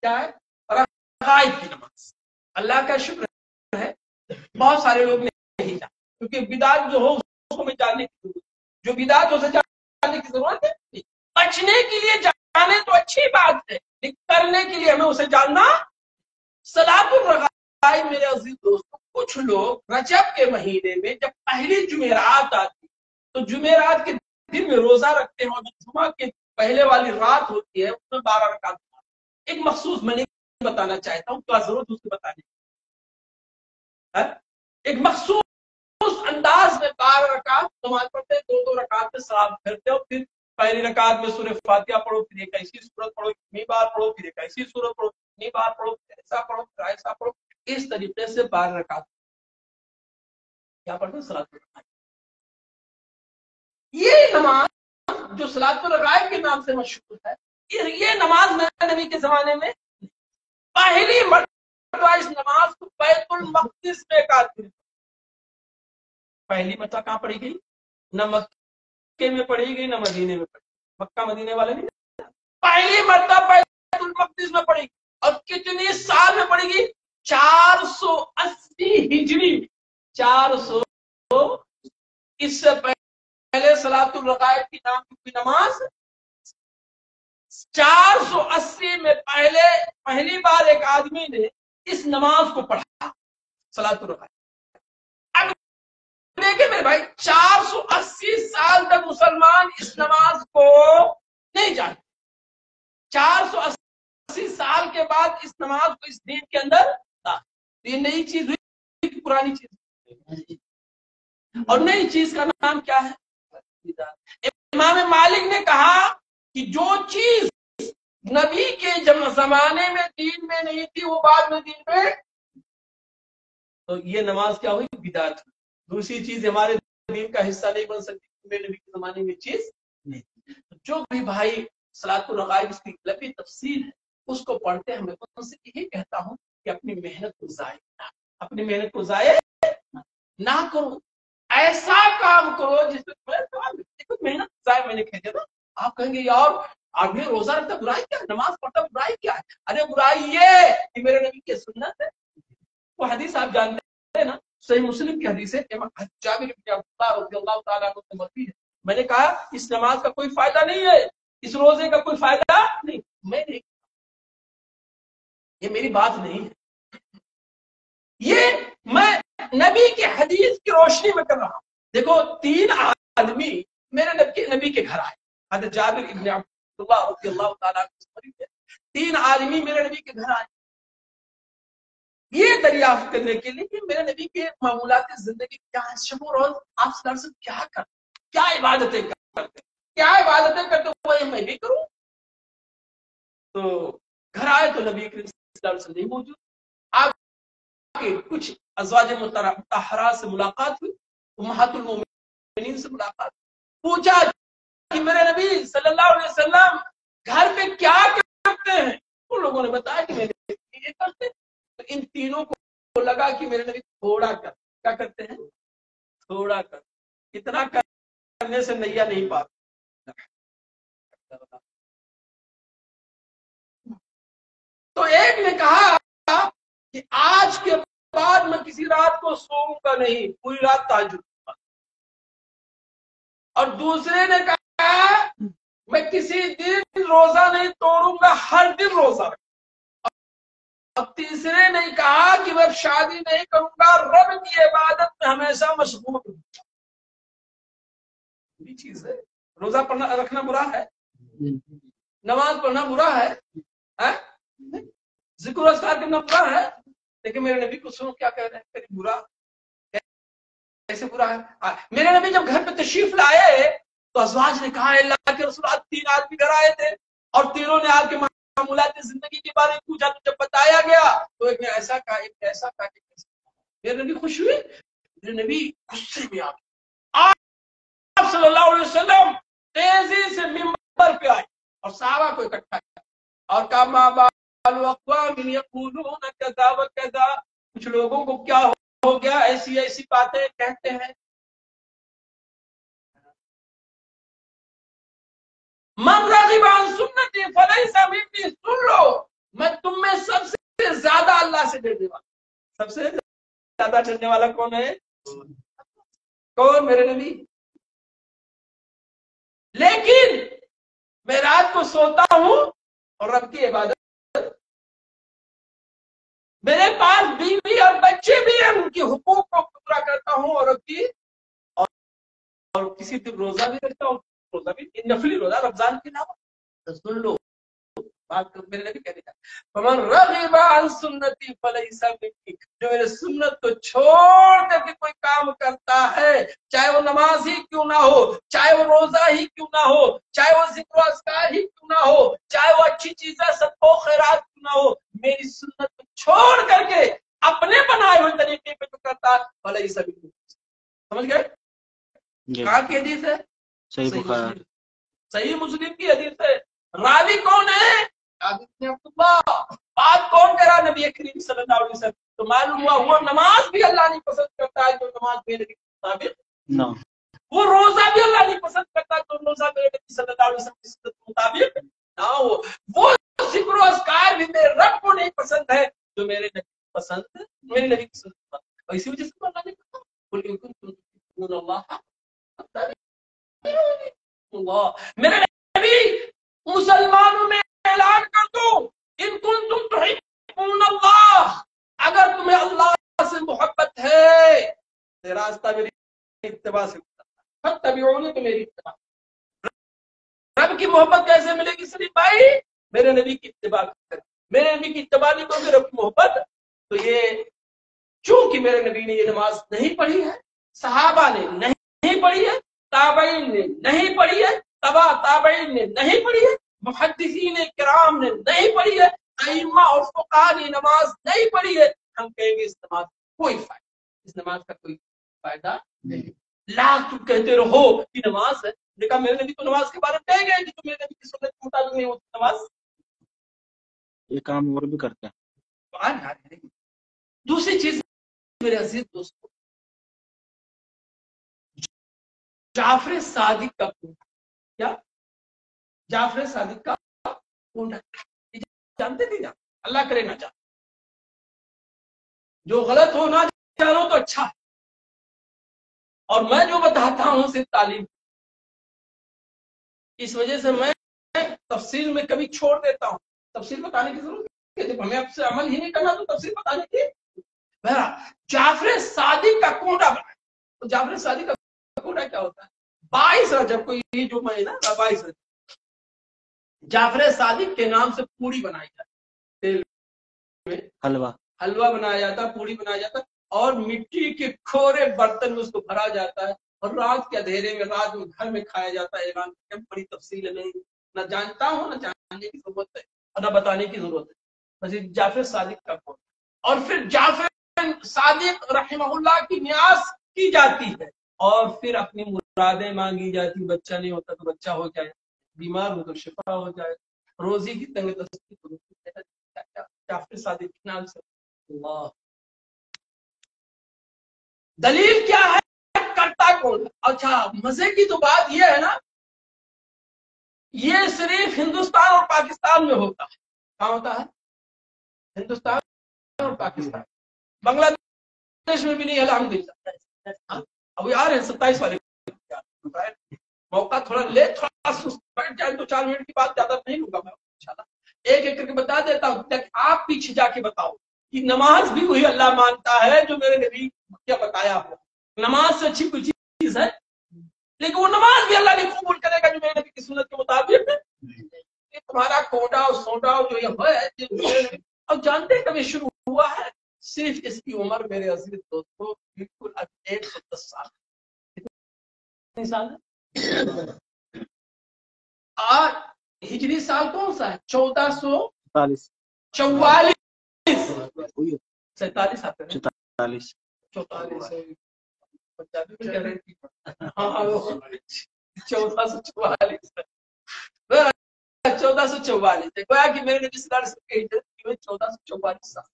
کیا ہے؟ رغائب کی نماز. اللہ کا شکر ہے بہت سارے لوگ نہیں جانتے، کیونکہ بدعت جو ہو اس کو میں جاننے کی ضرورت. جو بدعت ہو سے جاننے کی ضرورت ہے. بچنے کے لیے جانے تو اچھی بات ہے، لیکن کرنے کے لیے ہمیں اسے جاننا. صلاۃ الرغائب میرے عزیز دوستوں، کچھ لوگ رجب کے مہینے میں جب پہلی جمعرات آتی تو جمعرات کے دن میں روزہ رکھتے ہیں، اور جمعہ کے پہلے والی رات ہوتی ہے اس میں 12 رکعت. ایک مخصوص میں نہیں بتانا چاہتا ہوں، کیا ضرورت اسے بتانے کی. ایک مخصوص انداز میں 12 رکعت نماز پڑھتے ہیں، 2 رکعت میں سلام پھیرتے اور پھر پہلی رکعت میں سورہ فاتحہ پڑھو، پھر ایک ایسی سورت پڑھو اتنی بار پڑھو، پھر ایک ایسی سورت پڑھو اتنی بار پڑھو، ایسا پڑھو پھر ایسا پڑھو. اس طریقے سے 12 رکعت کیا پڑھتے ہیں؟ صلاۃ الرغائب. یہ نماز جو صلاۃ الرغائب کے نام سے مشہور ہے، یہ نماز میرے نبی کے زمانے میں پہلی مرتبہ اس نماز کو بیت المقدس میں کہتے. پہلی مرتبہ کہاں پڑھی گئی؟ نہ مکے میں پڑھی گئی نہ مدینے میں پڑھی گئی. مکہ مدینے والے نہیں، پہلی مرتبہ بیت المقدس میں پڑھی گئی. اور کتنی سال میں پڑھی گئی؟ 480 ہجری. 400 اس سے پہلے صلاۃ الرغائب کی نام کی نماز 480 میں پہلی بار ایک آدمی نے اس نماز کو پڑھا، صلاۃ الرغائب. اب دیکھیں میرے بھائی، 480 سال تک مسلمان اس نماز کو نہیں جانتے. 480 سال کے بعد اس نماز کو اس دین کے اندر تھا. یہ نئی چیز ہوئی کہ پرانی چیز؟ اور نئی چیز کا نام کیا ہے؟ امام مالک نے کہا کہ جو چیز نبی کے زمانے میں دین میں نہیں تھی وہ بعد میں دین میں، تو یہ نماز کیا ہوئی؟ بدعت. دوسری چیز ہمارے دین کا حصہ نہیں بن سکتی، میرے نبی کے زمانے میں چیز نہیں. جو بھی بھائی صلاۃ الرغائب اس کی لمبی تفسیر ہے اس کو پڑھتے ہیں، میں ان سے یہی کہتا ہوں کہ اپنی محنت کو ضائع نہ کرو. ایسا کام کرو جس میں محنت ضائع. میں نے کہہ دیا آپ کہیں گے یار آدمی روزہ رکھتا برائی کیا ہے، نماز پڑھتا برائی کیا ہے؟ ارے برائی یہ کہ میرے نبی کی سنت ہے. وہ حدیث آپ جانتے ہیں نا، صحیح مسلم کی حدیث ہے، جابر بن عبداللہ رضی اللہ تعالیٰ عنہ سے مروی ہے. میں نے کہا اس نماز کا کوئی فائدہ نہیں ہے، اس روزے کا کوئی فائدہ نہیں. یہ میری بات نہیں ہے، یہ میں نبی کی حدیث کی روشنی میں کر رہا ہوں. دیکھو 3 آدمی میرے نبی کے گھر آئے. حضرت جابر ابن عبداللہ رضی اللہ تعالیٰ عنہ 3 آدمی میرے نبی کے گھر آئے یہ دریافت کرنے کے لیے کہ میرے نبی کے معمولات زندگی کیا ہے، شب و روز آپ صلی اللہ علیہ وسلم کیا کرتے، کیا عبادتیں کرتے وہ میں بھی کروں. تو گھر آئے تو نبی کریم صلی اللہ علیہ وسلم نہیں موجود. آپ کے کچھ ازواج مطہرات سے ملاقات ہوئی، امہات المومنین سے ملاقات، پوچھا کہ میرے نبی صلی اللہ علیہ وسلم گھر پہ کیا کرتے ہیں؟ ان لوگوں نے بتایا کہ میرے نبی یہ کرتے ہیں. تو ان تینوں کو لگا کہ میرے نبی تھوڑا کر کیا کرتے ہیں، تھوڑا کر. اتنا کرنے سے نیا نہیں پاتے. تو ایک نے کہا کہ آج کے بعد میں کسی رات کو سوؤں گا نہیں، پوری رات تہجد. اور دوسرے نے کہا میں کسی دن روزہ نہیں توڑوں گا، ہر دن روزہ رکھوں. اور تیسرے نے کہا کہ میں شادی نہیں کروں گا، رب کی عبادت میں ہمیشہ مشغول ہوں. یہ چیز ہے. روزہ پڑھنا رکھنا برا ہے، نماز پڑھنا برا ہے، ذکر و اذکار کرنا برا ہے. لیکن میرے نبی کو سنو کیا کہہ رہے ہیں، برا کیسے برا ہے؟ میرے نبی جب گھر پہ تشریف لائے تو ازواج نے کہا اللہ کے رسول 3 آدمی گھر آئے تھے اور تینوں نے آپ کے معمولات زندگی کے بارے میں پوچھا. تو جب بتایا گیا تو ایک نے ایسا کہا، ایک نے ایسا کہا. میرے نبی خوش ہوئے. میرے نبی غصے میں آپ صلی اللہ علیہ وسلم تیزی سے ممبر پہ آئے اور صحابہ کو اکٹھا کیا اور کہا ما بال اقوام یقولون کذا وکذا، کچھ لوگوں کو کیا ہو گیا ایسی ایسی باتیں کہتے ہیں. من رغب عن سنتی فلیس منی، سن لو میں تم میں سب سے زیادہ اللہ سے ڈرنے والا. سب سے زیادہ ڈرنے والا کون ہے؟ کون؟ میرے نبی. لیکن میں رات کو سوتا ہوں اور رب کی عبادت، میرے پاس بیوی اور بچے بھی ہیں، ان کے حقوق کو پورا کرتا ہوں اور رب کی، اور کسی دن روزہ بھی رکھتا ہوں، روزہ بھی نفلی روزہ رمضان کے علاوہ۔ تو سن لو بات کو، میرے نبی کہنے کا فمن رغب عن سنتی فلیس منی، جو میرے سنت کو چھوڑ کر کے کوئی کام کرتا ہے، چاہے وہ نماز ہی کیوں نہ ہو، چاہے وہ روزہ ہی کیوں نہ ہو، چاہے وہ ذکر و اذکار ہی کیوں نہ ہو، چاہے وہ اچھی چیزیں صدقہ و خیرات کیوں نہ ہو، میری سنت کو چھوڑ کر کے اپنے بنائے ہوئے طریقے پہ جو کرتا ہے فلیس منی۔ سمجھ گئے؟ کہاں کی حدیث ہے؟ صحیح مسلم کی حدیث ہے۔ راوی کون ہے؟ بات کون کرا؟ نبی کریم صلی اللہ علیہ وسلم۔ تو معلوم ہوا وہ نماز بھی اللہ نہیں پسند کرتا ہے جو نماز میرے نبی کے مطابق، وہ روزہ بھی اللہ نہیں پسند کرتا جو روزہ میرے نبی صلی اللہ علیہ وسلم کی سنت کے مطابق نہ ہو، وہ ذکر و اذکار بھی میرے رب کو نہیں پسند ہے جو میرے نبی کو پسند ہے، میرے نبی کی سنت پر، اور اسی وجہ سے اللہ نے کہا قل ان کنتم تحبون اللہ میرے نبی مسلمانوں میں اعلان کر دو ان کنتم تحبون اللہ، اگر تمہیں اللہ سے محبت ہے تو راستہ میری اتباع سے فتبعونی، تو میری اتباع۔ رب کی محبت کیسے ملے گی سلیم بھائی؟ میرے نبی کی اتباع کر، میرے نبی کی اتباع نہیں کرو گے رب کی محبت تو یہ، چونکہ میرے نبی نے یہ نماز نہیں پڑھی ہے، صحابہ نے نہیں پڑھی ہے، تابعین نے نہیں پڑھی ہے، تبع تابعین نے نہیں پڑھی ہے، محدثین کرام نے نہیں پڑھی ہے، ائمہ اور فقہاء نے نماز نہیں پڑھی ہے، ہم کہیں گے اس نماز کا کوئی فائدہ، اس نماز کا کوئی فائدہ نہیں۔ لاکھ تم کہتے رہو کہ نماز ہے، دیکھا میرے نبی تو نماز کے بارے میں کہہ گئے کہ تم میرے نبی کی سنت کے مطابق نہیں ہوتی نماز، یہ کام اور بھی کرتے ہیں۔ دوسری چیز میرے عزیز دوستو، جعفر صادق کا کنڈا، کیا جعفر صادق کا کنڈا جانتے تھے؟ اللہ کرے نہ جان، جو غلط ہو نہ جانو تو اچھا، اور میں جو بتاتا ہوں صرف تعلیم، اس وجہ سے میں تفصیل میں کبھی چھوڑ دیتا ہوں، تفصیل بتانے کی ضرورت ہے، جب ہمیں اب سے عمل ہی نہیں کرنا تو تفصیل بتانے کی۔ جعفر صادق کا کنڈا بنا، تو جعفر صادق کا کنڈا کیا ہوتا ہے؟ 22 رجب کو، یہ جو مہینہ 22 رجب جعفر صادق کے نام سے پوری بنائی جاتی، تیل میں حلوہ بنایا جاتا، پوری بنایا جاتا، اور مٹی کے کھورے برتن میں اس کو بھرا جاتا ہے، اور رات کے اندھیرے میں رات میں گھر میں کھایا جاتا ہے۔ اعلان بڑی تفصیل نہیں، نہ جانتا ہوں، نہ جاننے کی ضرورت ہے، اور نہ بتانے کی ضرورت ہے، بس جعفر صادق کا کون۔ اور پھر جعفر صادق رحمہ اللہ کی نیاز کی جاتی ہے، اور پھر اپنی مرادیں مانگی جاتی، بچہ نہیں ہوتا تو بچہ ہو جائے، بیمار ہو تو شفا ہو جائے، روزی کی تنگ دستی تو جعفر صادق کے نام سے۔ اللہ، دلیل کیا ہے؟ کرتا کون؟ اچھا مزے کی تو بات یہ ہے نا، یہ صرف ہندوستان اور پاکستان میں ہوتا ہے۔ کہاں ہوتا ہے؟ ہندوستان اور پاکستان، بنگلہ دیش میں بھی نہیں، الحمدللہ۔ ابھی آ رہے ہیں 27 والے، موقع تھوڑا لے، تھوڑا سست بیٹھ جائے تو 4 منٹ کی بات زیادہ نہیں لوں گا میں انشاءاللہ، ایک ایک کر کے بتا دیتا ہوں، تاکہ آپ پیچھے جا کے بتاؤ کہ نماز بھی وہی اللہ مانتا ہے جو میرے نبی کیا بتایا ہو، نماز سے اچھی کوئی چیز ہے، لیکن وہ نماز بھی اللہ نہیں قبول کرے گا جو میرے نبی کی سنت کے مطابق ہے۔ تمہارا کوڈا اور سوڈا جو یہ ہے، اور جانتے کبھی شروع ہوا ہے؟ صرف اس کی عمر میرے عزیز دوستوں بالکل 110 سال، کتنے سال ہے؟ اور ہجری سال کون سا ہے؟ 1444، 47 آتے ہیں، 44 1444، گویا کہ میرے نبی صلی اللہ علیہ وسلم کی ہجرت کی 1444 سال،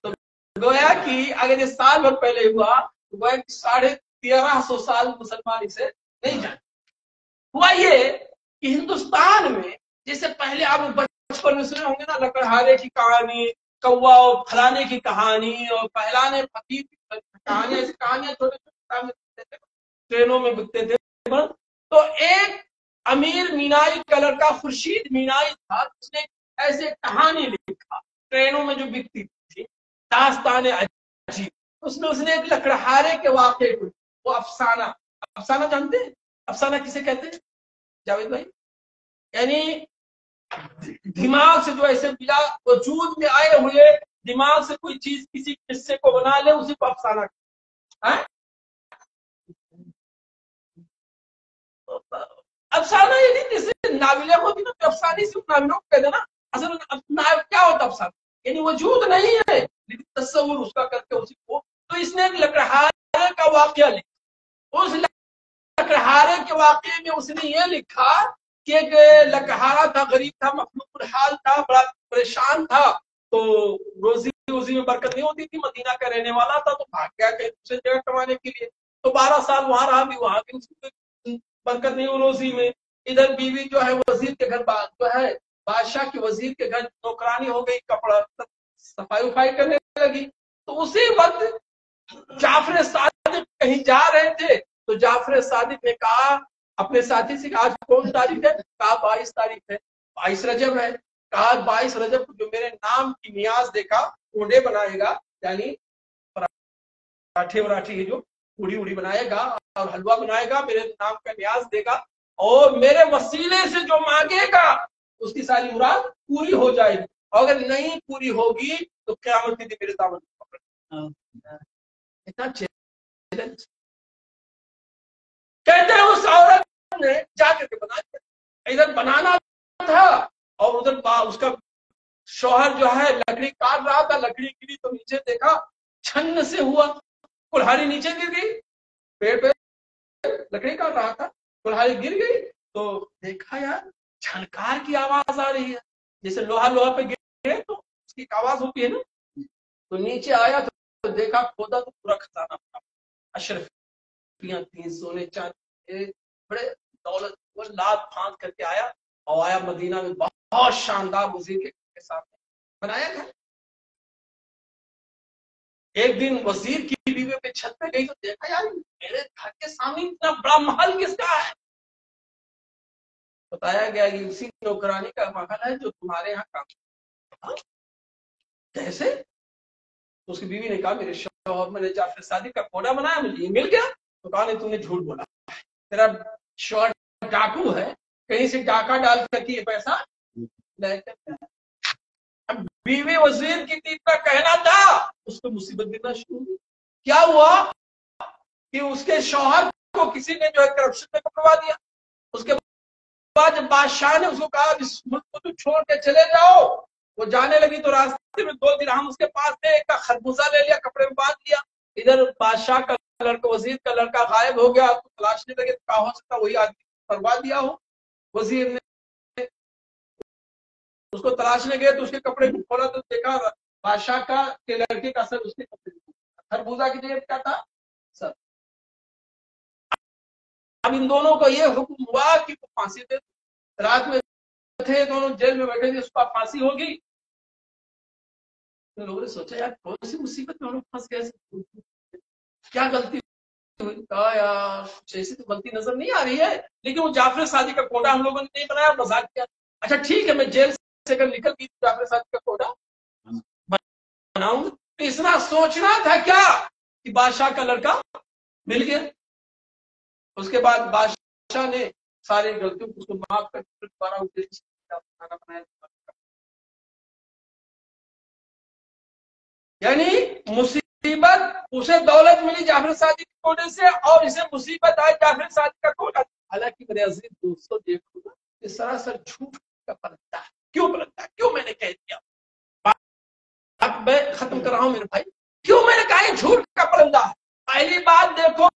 تو گویا کہ اگر یہ سال بھر پہلے ہوا تو گویا کہ 1350 سال مسلمان اسے نہیں جانتے۔ ہوا یہ کہ ہندوستان میں جیسے پہلے آپ بچپن میں سنے ہوں گے نا، لکڑہارے کی کہانی، کوا اور پھلانے کی کہانی، اور پہلانے فقیر کی کہانیاں، ایسی کہانیاں چھوٹے چھوٹے ٹرینوں میں بکتے تھے، تو ایک امیر مینائی کلر کا خورشید مینائی تھا، اس نے ایسے کہانی لکھا ٹرینوں میں جو بکتی تھی، داستان عجیب. اس نے ایک لکڑہارے کے واقعے کو، وہ افسانہ جانتے ہیں؟ افسانہ کسے کہتے ہیں جاوید بھائی؟ یعنی دماغ سے جو ایسے بلا وجود میں آئے ہوئے دماغ سے کوئی چیز کسی قصے کو بنا لے، اسی کو افسانہ کہتے ہیں. افسانہ یعنی جیسے ناولیں ہوتی نا، افسانے سے ناولوں کو کہتے ہیں نا. اصل کیا ہوتا افسانہ؟ یعنی وجود نہیں ہے لیکن تصور اس کا کر کے اسی کو. تو اس نے ایک لکڑہارے کا واقعہ لکھا. اس لکڑہارے کے واقعے میں اس نے یہ لکھا کہ ایک لکڑہارا تھا، غریب تھا، مخلوق الحال تھا، بڑا پریشان تھا. تو روزی میں برکت نہیں ہوتی تھی، مدینہ کا رہنے والا تھا، تو بھاگ گیا کہ دوسری جگہ کمانے کے لیے. تو 12 سال وہاں رہا، بھی وہاں بھی اس کو برکت نہیں ہو روزی میں. ادھر بیوی جو ہے وزیر کے گھر، جو ہے بادشاہ کے وزیر کے گھر نوکرانی ہو گئی، کپڑا صفائی وفائی کرنے لگی. تو اسی وقت جعفر صادق کہیں جا رہے تھے، تو جعفر صادق نے کہا اپنے ساتھی سے کہ آج کون تاریخ ہے؟ کہا 22 تاریخ ہے. 22 رجب ہے. کہا 22 رجب کو جو میرے نام کی نیاز دیکھا اونڈے بنائے گا، یعنی پراٹھے وراٹھے جو پوڑی اڑی بنائے گا اور حلوہ بنائے گا، میرے نام کا نیاز دے گا، اور میرے وسیلے سے جو مانگے گا اس کی ساری مراد پوری ہو جائے گی. اور اگر نہیں پوری ہوگی تو قیامت کی میرے دامن پکڑ. اتنا چیلنج کہتے ہیں اس عورت نے جا کر کے بنا دیا. ادھر بنانا تھا اور ادھر اس کا شوہر جو ہے لکڑی کاٹ رہا تھا. لکڑی گری تو نیچے دیکھا چھن سے ہوا، کلہاڑی نیچے گر گئی. پیڑ پہ لکڑی کاٹ رہا تھا، کلہاڑی گر گئی. تو دیکھا یار چھنکار کی آواز آ رہی ہے، جیسے لوہا پہ گرے تو اس کی آواز ہوتی ہے نا. تو نیچے آیا تو دیکھا کھودا تو پورا خزانہ تھا، اشرفیاں تھیں، سونے چاندی، بڑے دولت. وہ لاد پھاند کر کے آیا اور آیا مدینہ میں، بہت شاندار وزیر کے ساتھ بنایا تھا. ایک دن وزیر کی بیوی پہ چھت پہ گئی تو دیکھا یار میرے گھر کے سامنے اتنا بڑا محل کس کا ہے؟ بتایا گیا کہ اسی نوکرانی کا محل ہے جو تمہارے یہاں کام کرتا ہے. کیسے؟ اس کی بیوی نے کہا میرے شوہر میں نے جعفر صادق کا کوڑا بنایا، مجھے یہ مل گیا. تو کہا نہیں، تم نے جھوٹ بولا، تیرا شوہر ڈاکو ہے، کہیں سے ڈاکہ ڈال کر کے یہ پیسہ لے کر. اب بیوی وزیر کی اتنا کہنا تھا، اس کو مصیبت دینا شروع ہوئی. کیا ہوا کہ اس کے شوہر کو کسی نے جو ہے کرپشن میں پکڑوا دیا. اس کے بعد جب بادشاہ نے اس کو کہا اس ملک کو تو چھوڑ کے چلے جاؤ، وہ جانے لگی تو راستے میں 2 درہم اس کے پاس تھے، ایک کا خربوزہ لے لیا، کپڑے میں باندھ لیا. ادھر بادشاہ کا لڑکا، وزیر کا لڑکا غائب ہو گیا. تو تلاشنے لگے تو کہا ہو سکتا وہی آدمی کروا دیا ہو. وزیر نے اس کو تلاشنے گئے تو اس کے کپڑے کو کھولا تو دیکھا بادشاہ کا کے لڑکے کا سر اس کے کپڑے میں، خربوزہ کی جگہ کیا تھا؟ سر. اب ان دونوں کو یہ حکم ہوا کہ وہ پھانسی دے. رات میں تھے دونوں جیل میں بیٹھے تھے، اس پر پھانسی ہوگی. لوگوں نے سوچا یار کون سی مصیبت میں ہم لوگ پھنس گئے، کیا غلطی ہوئی؟ کہا یار جیسی تو غلطی نظر نہیں آ رہی ہے، لیکن وہ جعفر صادق کا کوڑا ہم لوگوں نے نہیں بنایا، مذاق کیا. اچھا ٹھیک ہے، میں جیل سے اگر نکل گئی جعفر صادق کا کوڑا بناؤں. اتنا سوچنا تھا کیا کہ بادشاہ کا لڑکا مل گیا. اس کے بعد بادشاہ نے سارے غلطیوں کو اس کو معاف کر کے دوبارہ کھانا بنایا. یعنی مصیبت اسے دولت ملی جعفر صادق کے کوڑے سے، اور اسے مصیبت آئی جعفر صادق کا کوڑا. حالانکہ میرے عزیز دوستوں دیکھو نا، یہ سراسر جھوٹ کا پلندہ ہے. کیوں پلندہ ہے؟ کیوں میں نے کہہ دیا؟ اب میں ختم کر رہا ہوں میرے بھائی. کیوں میں نے کہا یہ جھوٹ کا پلندہ ہے؟ پہلی بات دیکھو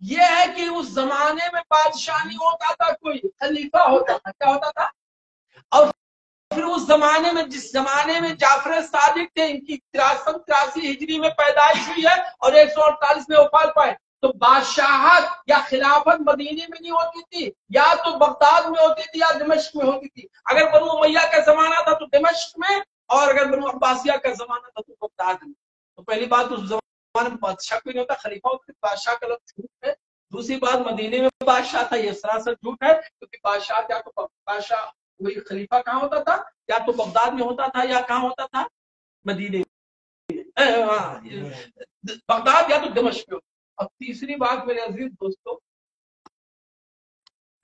یہ ہے کہ اس زمانے میں بادشاہ نہیں ہوتا تھا، کوئی خلیفہ ہوتا تھا. کیا ہوتا تھا؟ اور پھر اس زمانے میں، جس زمانے میں جعفر صادق تھے، ان کی 83 ہجری میں پیدائش ہوئی ہے اور 148 میں وفات پائے. تو بادشاہت یا خلافت مدینے میں نہیں ہوتی تھی، یا تو بغداد میں ہوتی تھی یا دمشق میں ہوتی تھی. اگر بنو امیہ کا زمانہ تھا تو دمشق میں، اور اگر بنو عباسیہ کا زمانہ تھا تو بغداد میں. تو پہلی بات اس زمانے میں بادشاہ کوئی نہیں ہوتا، خلیفہ ہوتا. بادشاہ کا لفظ جھوٹ ہے. دوسری بات مدینے میں بادشاہ تھا، یہ سراسر جھوٹ ہے، کیونکہ بادشاہ کیا تو بادشاہ وہی خلیفہ کہاں ہوتا تھا، یا تو بغداد میں ہوتا تھا یا کہاں ہوتا تھا، مدینے میں، بغداد یا تو دمشق میں۔ اور تیسری بات میرے عزیز دوستو،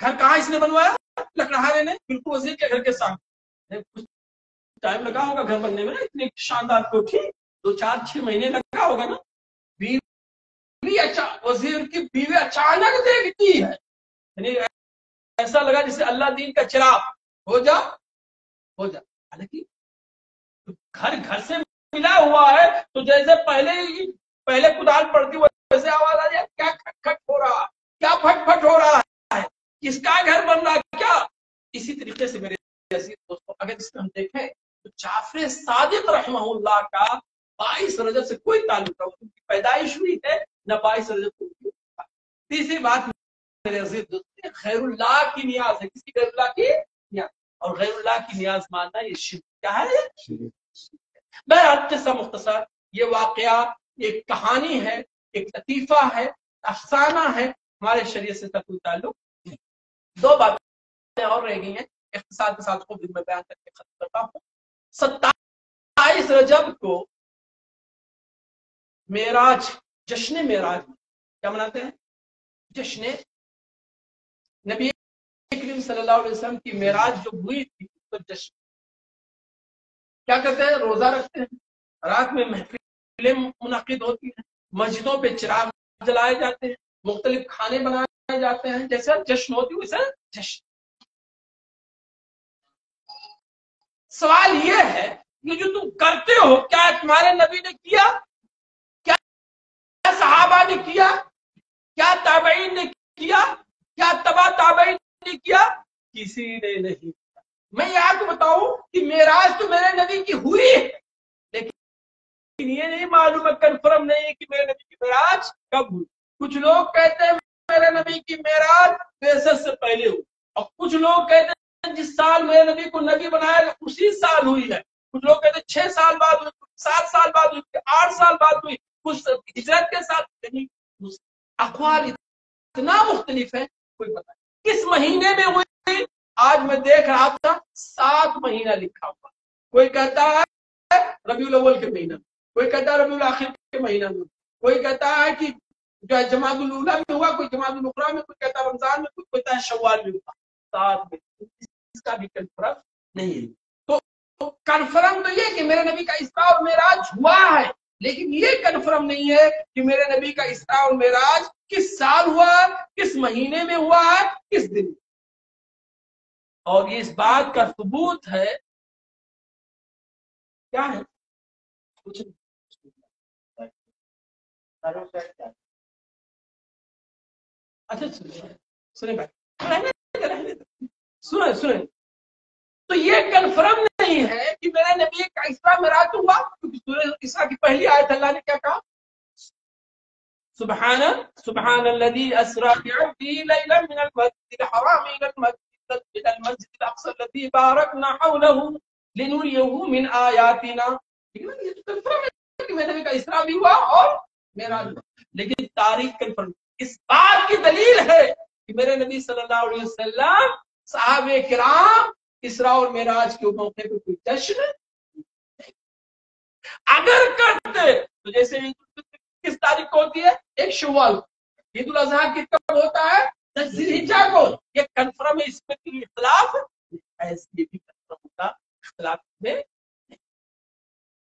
گھر کہاں اس نے بنوایا؟ لکڑہارے نے، بالکل وزیر کے گھر کے سامنے۔ کچھ ٹائم لگا ہوگا گھر بننے میں نا، اتنی شاندار کوٹھی، 2-4-6 مہینے لگا ہوگا نا۔ وزیر کی بیوی اچانک دیکھتی ہے، یعنی ایسا لگا جسے اللہ دین کا چراغ ہو جا ہو جا۔ حالانکہ گھر سے ملا ہوا ہے، تو جیسے پہلے کدال پڑتی ویسے آواز آ جائے، کیا کھٹ کھٹ ہو رہا، کیا پھٹ پھٹ ہو رہا ہے، کس کا گھر بن رہا کیا؟ اسی طریقے سے میرے عزیز دوستوں، اگر اس میں ہم دیکھیں تو جعفر صادق رحمہ اللہ کا 22 رجب سے کوئی تعلق نہ، ان کی پیدائش ہوئی ہے نہ 22 رجب کو۔ تیسری بات میرے عزیز دوستوں، غیر اللہ کی نیاز ہے، کسی غیر اللہ کی نیاز، اور غیر اللہ کی نیاز ماننا یہ شرک کیا ہے؟ بہرحال قصہ مختصر، یہ واقعہ ایک کہانی ہے، ایک لطیفہ ہے، افسانہ ہے، ہمارے شریعت سے کوئی تعلق نہیں۔ 2 باتیں اور رہ گئی ہیں، اختصار کے ساتھ خود میں بیان کر کے ختم کرتا ہوں۔ 27 رجب کو معراج، جشن معراج کیا مناتے ہیں؟ جشن نبی کریم صلی اللہ علیہ وسلم کی معراج جو ہوئی تھی، تو جشن کیا کرتے ہیں؟ روزہ رکھتے ہیں، رات میں محفلیں منعقد ہوتی ہیں، مسجدوں پہ چراغ جلائے جاتے ہیں، مختلف کھانے بنائے جاتے ہیں، جیسے جشن ہوتی ویسے جشن۔ سوال یہ ہے کہ جو تم کرتے ہو کیا تمہارے نبی نے کیا؟ کیا صحابہ نے کیا؟ کیا تابعین نے کیا؟ کیا تبع تابعین نے کیا؟ کسی نے نہیں۔ میں یہ آپ کو بتاؤں کہ معراج تو میرے نبی کی ہوئی ہے، لیکن یہ نہیں معلوم ہے، کنفرم نہیں ہے کہ میرے نبی کی معراج کب ہوئی۔ کچھ لوگ کہتے ہیں میرے نبی کی معراج بعثت سے پہلے ہوئی، اور کچھ لوگ کہتے ہیں جس سال میرے نبی کو نبی بنایا اسی سال ہوئی ہے، کچھ لوگ کہتے ہیں 6 سال بعد ہوئی، 7 سال بعد ہوئی، 8 سال بعد ہوئی، کچھ ہجرت کے ساتھ۔ اقوال اتنا مختلف ہے، کوئی پتہ نہیں کس مہینے میں ہوئی۔ آج میں دیکھ رہا تھا 7 مہینہ لکھا ہوا، کوئی کہتا ہے ربیع الاول کے مہینہ میں، کوئی کہتا ہے ربیع الاخر کے مہینہ میں، کوئی کہتا ہے کہ جو ہے جمادی الاولیٰ میں ہوا، کوئی جمادی الاخری میں، کوئی کہتا ہے رمضان میں، کوئی کہتا ہے شوال میں ہوا۔ 7 میں اس کا بھی کنفرم نہیں ہے۔ تو کنفرم تو یہ کہ میرے نبی کا اسراء اور معراج ہوا ہے، لیکن یہ کنفرم نہیں ہے کہ میرے نبی کا اسراء اور معراج کس سال ہوا، کس مہینے میں ہوا ہے، کس دن۔ اور یہ اس بات کا ثبوت ہے، کیا ہے؟ اچھا سنیں بھائی، سنیں تو یہ کنفرم نہیں ہے کہ میرے نبی کا اسراء معراج ہوا، کیونکہ سورہ اسراء کی پہلی آیت اللہ نے کیا کہا؟ سبحان الذي اسرى بعبده ليلا من المسجد الحرام الى المسجد الاقصى الذي باركنا حوله لنريه من آیاتنا۔ یہ تو کنفرم ہے کہ میرے نبی کا اسراء بھی ہوا اور معراج ہوا، لیکن تاریخ کنفرم۔ اس بات کی دلیل ہے کہ میرے نبی صلی اللہ علیہ وسلم، صحابہ کرام اسراء اور معراج کے موقع پہ کوئی جشن اگر کرتے تو جیسے کس تاریخ کو ہوتی ہے؟ 1 شوال۔ عید الاضحیٰ کب ہوتا ہے؟ 10 ذی الحجہ کو۔ یہ کنفرم ہے، اس میں کوئی اختلاف ایسے بھی کنفرم ہوتا، اختلاف میں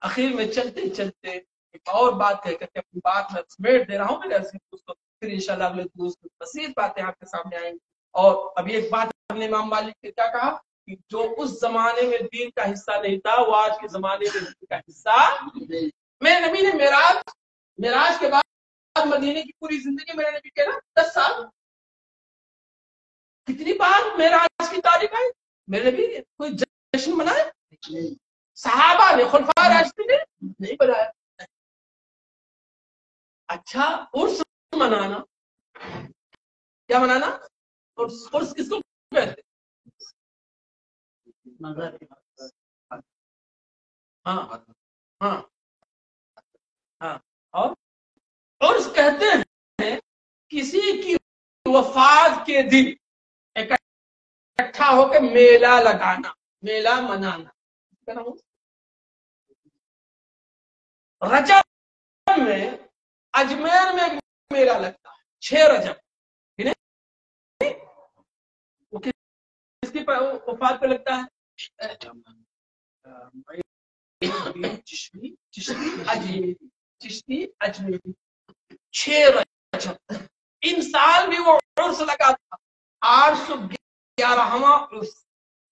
اخیر میں چلتے چلتے ایک اور بات کہہ کر کے اپنی بات میں سمیٹ دے رہا ہوں میرے عزیز دوستوں، پھر انشاءاللہ اگلے دوست مزید باتیں آپ کے سامنے آئیں گی۔ اور ابھی ایک بات ہم نے امام مالک نے کیا کہا کہ جو اس زمانے میں دین کا حصہ نہیں تھا وہ آج کے زمانے میں دین کا حصہ نہیں۔ میرے نبی نے معراج کے بعد مدینے کی پوری زندگی میرے نبی کے نا 10 سال، کتنی بار معراج کی تاریخ آئی؟ میرے نبی نے کوئی جشن منایا؟ صحابہ نے، خلفائے راشدین نے نہیں بنایا۔ اچھا عرس منانا، کیا منانا؟ عرس کس کو کہتے؟ ہاں ہاں ہاں، اور عرس کہتے ہیں کسی کی وفات کے دن اکٹھا ہو کے میلہ لگانا، میلہ منانا. رجب میں اجمیر میں میلہ لگتا ہے 6 رجب. کس کی وفات پہ لگتا ہے؟ چشتی اجمیری 6 رجب. ان سال بھی وہ عرس لگا تھا 811واں عرس.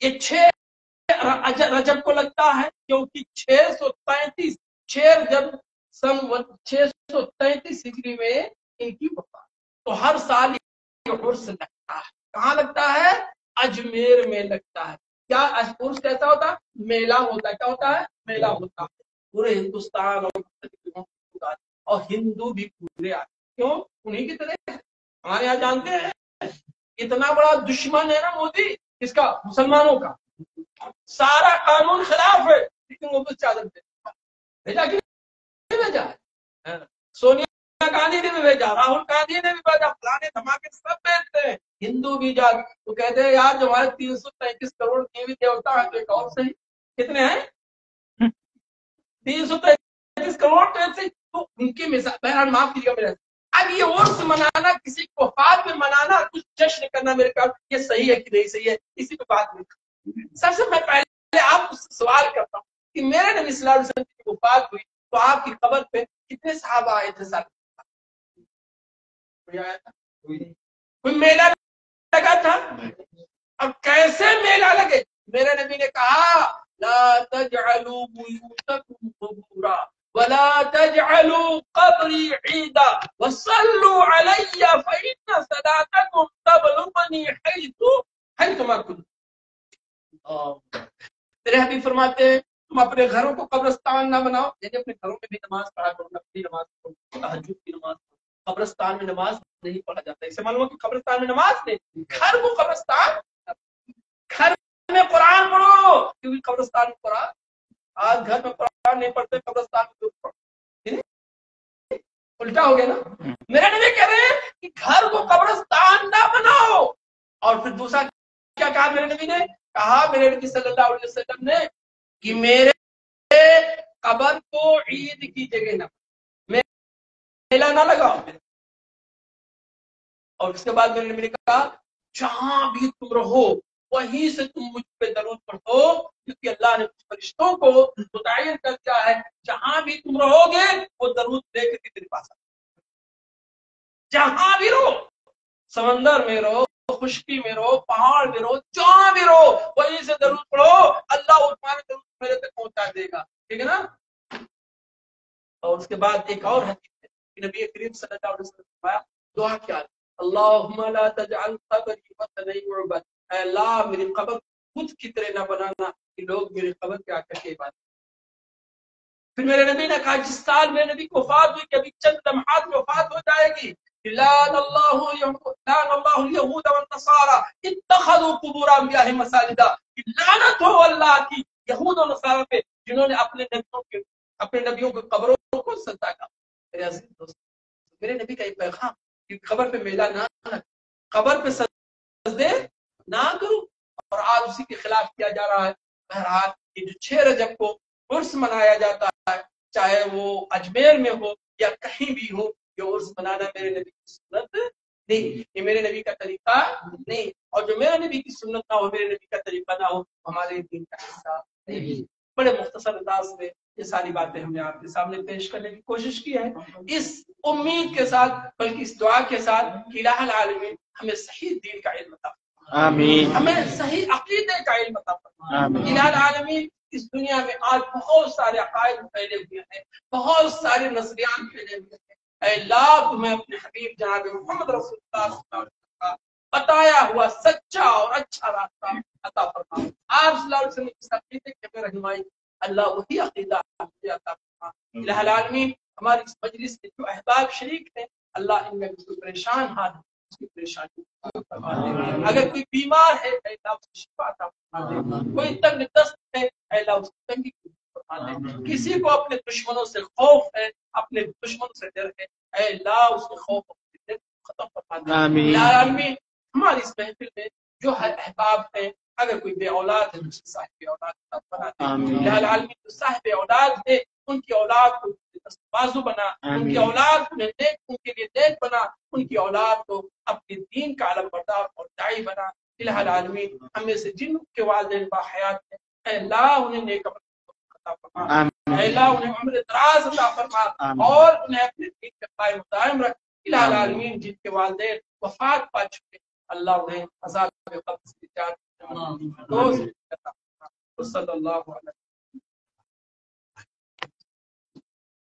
یہ 6 رجب کو لگتا ہے کیونکہ 633 رجب سن 633 ہجری میں ان کی وفات. تو ہر سال یہ عرس لگتا ہے. کہاں لگتا ہے؟ اجمیر میں لگتا ہے. کیا عرس کیسا ہوتا ہے؟ میلہ ہوتا ہے. کیا ہوتا ہے؟ میلہ ہوتا ہے. پورے ہندوستان اور ہندو بھی پورے آتے. کیوں؟ انہیں کی طرح ہمارے یہاں جانتے ہیں اتنا بڑا دشمن ہے نا مودی اس کا مسلمانوں کا. سارا قانون خلاف ہے لیکن وہ بس چادر بھیجا کہ نہیں بھیجا. سونیا گاندھی نے بھی بھیجا، راہل گاندھی نے بھی بھیجا، فلانے دھماکے سب بھیجتے ہیں. ہندو بھی جا تو کہتے ہیں یار جو ہمارے 333 کروڑ دیوی دیوتا ہے تو ایک اور صحیح کتنے ہیں 333 کروڑ. تو ان کی مثال بہرحال معاف کیجیے میرے. اب یہ عرس منانا، کسی کو وفات میں منانا، کچھ جشن کرنا میرے خیال یہ صحیح ہے کہ نہیں صحیح ہے اسی پہ بات نہیں. سب سے میں پہلے آپ سے سوال کرتا ہوں کہ میرے نبی صلی اللہ علیہ وسلم کی وفات ہوئی تو آپ کی قبر پہ کتنے صحابہ آئے تھے؟ کوئی میلہ لگا تھا؟ اب کیسے میلہ لگے؟ میرے نبی نے کہا لا تجعلوا بیوتکم قبورا ولا تجعلوا قبری عیدا وصلوا علی فإن صلاتکم تبلغنی حیثما کنتم. تیرے حبیب فرماتے ہیں تم اپنے گھروں کو قبرستان نہ بناؤ. یعنی اپنے گھروں میں بھی نماز پڑھا کرو، نفلی نماز پڑھو، تہجد کی نماز پڑھو. قبرستان میں نماز نہیں پڑھا جاتا. اسے معلوم ہے کہ قبرستان میں نماز نہیں، گھر کو قبرستان. گھر میں قرآن پڑھو کیونکہ قبرستان میں قرآن. آج گھر میں قرآن نہیں پڑھتے، قبرستان میں پڑھو. الٹا ہو گیا نا. میرے نبی کہہ رہے ہیں کہ گھر کو قبرستان نہ بناؤ. اور پھر دوسرا کیا کہا میرے نبی نے؟ کہا میرے نبی صلی اللہ علیہ وسلم نے کہ میرے قبر کو عید کی جگہ نہ میلہ نہ لگاؤ. اور اس کے بعد میرے نبی نے کہا جہاں بھی تم رہو وہیں سے تم مجھ پہ درود پڑھو کیونکہ اللہ نے کچھ فرشتوں کو متعین کر دیا ہے جہاں بھی تم رہو گے وہ درود لے کر کے تیرے پاس. جہاں بھی رہو، سمندر میں رہو، خشکی میں رہو، پہاڑ میں رہو، جہاں بھی رہو وہیں سے درود پڑھو، اللہ تمہارے درود میرے تک پہنچا دے گا. ٹھیک ہے نا. اور اس کے بعد ایک اور حدیث ہے کہ نبی کریم صلی اللہ علیہ وسلم نے فرمایا دعا کیا اللہم لا تجعل قبری وطنا یعبد. اے اللہ میری قبر خود کی طرح نہ بنانا کہ لوگ میری قبر پہ آ کر کے عبادت. پھر میرے نبی نے کہا جس سال میرے نبی کو وفات ہوئی کہ ابھی چند لمحات میں وفات ہو جائے گی، لعن اللہ اليہود والنصارى اتخذوا قبور انبیاء مساجدا. لعنت ہو اللہ کی یہود اور نصارہ پہ جنہوں نے اپنے نبیوں کے قبروں کو سجدہ کیا. میرے عزیز دوست، میرے نبی کا ایک پیغام کہ قبر پہ میلہ نہ لگے، قبر پہ سجدے نہ کرو. اور آج اسی کے خلاف کیا جا رہا ہے. بہرحال یہ جو 6 رجب کو عرس منایا جاتا ہے چاہے وہ اجمیر میں ہو یا کہیں بھی ہو، یہ عرس منانا میرے نبی کی سنت نہیں، یہ میرے نبی کا طریقہ نہیں. اور جو میرے نبی کی سنت نہ ہو، میرے نبی کا طریقہ نہ ہو، ہمارے دین کا حصہ نہیں. بڑے مختصر انداز میں یہ ساری باتیں ہم نے آپ کے سامنے پیش کرنے کی کوشش کی ہے، اس امید کے ساتھ بلکہ اس دعا کے ساتھ کہ الہ العالمین ہمیں صحیح دین کا علم عطا فرمائے، آمین. ہمیں صحیح عقیدے کا علم عطا فرمائے، آمین. الہ العالمین اس دنیا میں آج بہت سارے عقائد پھیلے ہوئے ہیں، بہت سارے نظریات پھیلے ہوئے ہیں. اے اللہ تمہیں اپنے حبیب جناب محمد رسول اللہ صلی اللہ علیہ وسلم کا بتایا ہوا سچا اور اچھا راستہ عطا فرما. آپ صلی اللہ علیہ وسلم کی عقیدے کے رہنمائی اللہ وہی عقیدہ عطا فرما. الہ العالمین ہماری اس مجلس کے جو احباب شریک ہیں اللہ ان میں کوئی پریشان حال ہے اس کی پریشانی فرما دے. اگر کوئی بیمار ہے اے اللہ اس کی شفا عطا فرما دے. کوئی تنگ دست ہے اے اللہ اس کی تنگی فرما دے. کسی کو اپنے دشمنوں سے خوف ہے، اپنے دشمنوں سے ڈر ہے، اے اللہ اس کے خوف ختم فرما دے آمین۔ الہ العالمین ہماری اس محفل میں جو احباب ہیں اگر کوئی بے اولاد ہے تو صاحب اولاد بنا دے آمین۔ الہ العالمین جو صاحب اولاد ہے ان کی اولاد کو بازو بنا، ان کی اولاد کو نیک، ان کے لیے نیک بنا، ان کی اولاد کو اپنے دین کا علم بردار اور داعی بنا الہ العالمین ہمیں سے جن کے والدین باحیات ہیں اے اللہ انہیں نیک عمل عطا فرما، اے اللہ انہیں عمر دراز عطا فرما اور انہیں اپنے دین پہ قائم دائم رکھ الہ العالمین جن کے والدین وفات پا چکے اللہ انہیں عذاب قبر سے نجات عطا فرما۔ صلی اللہ علیہ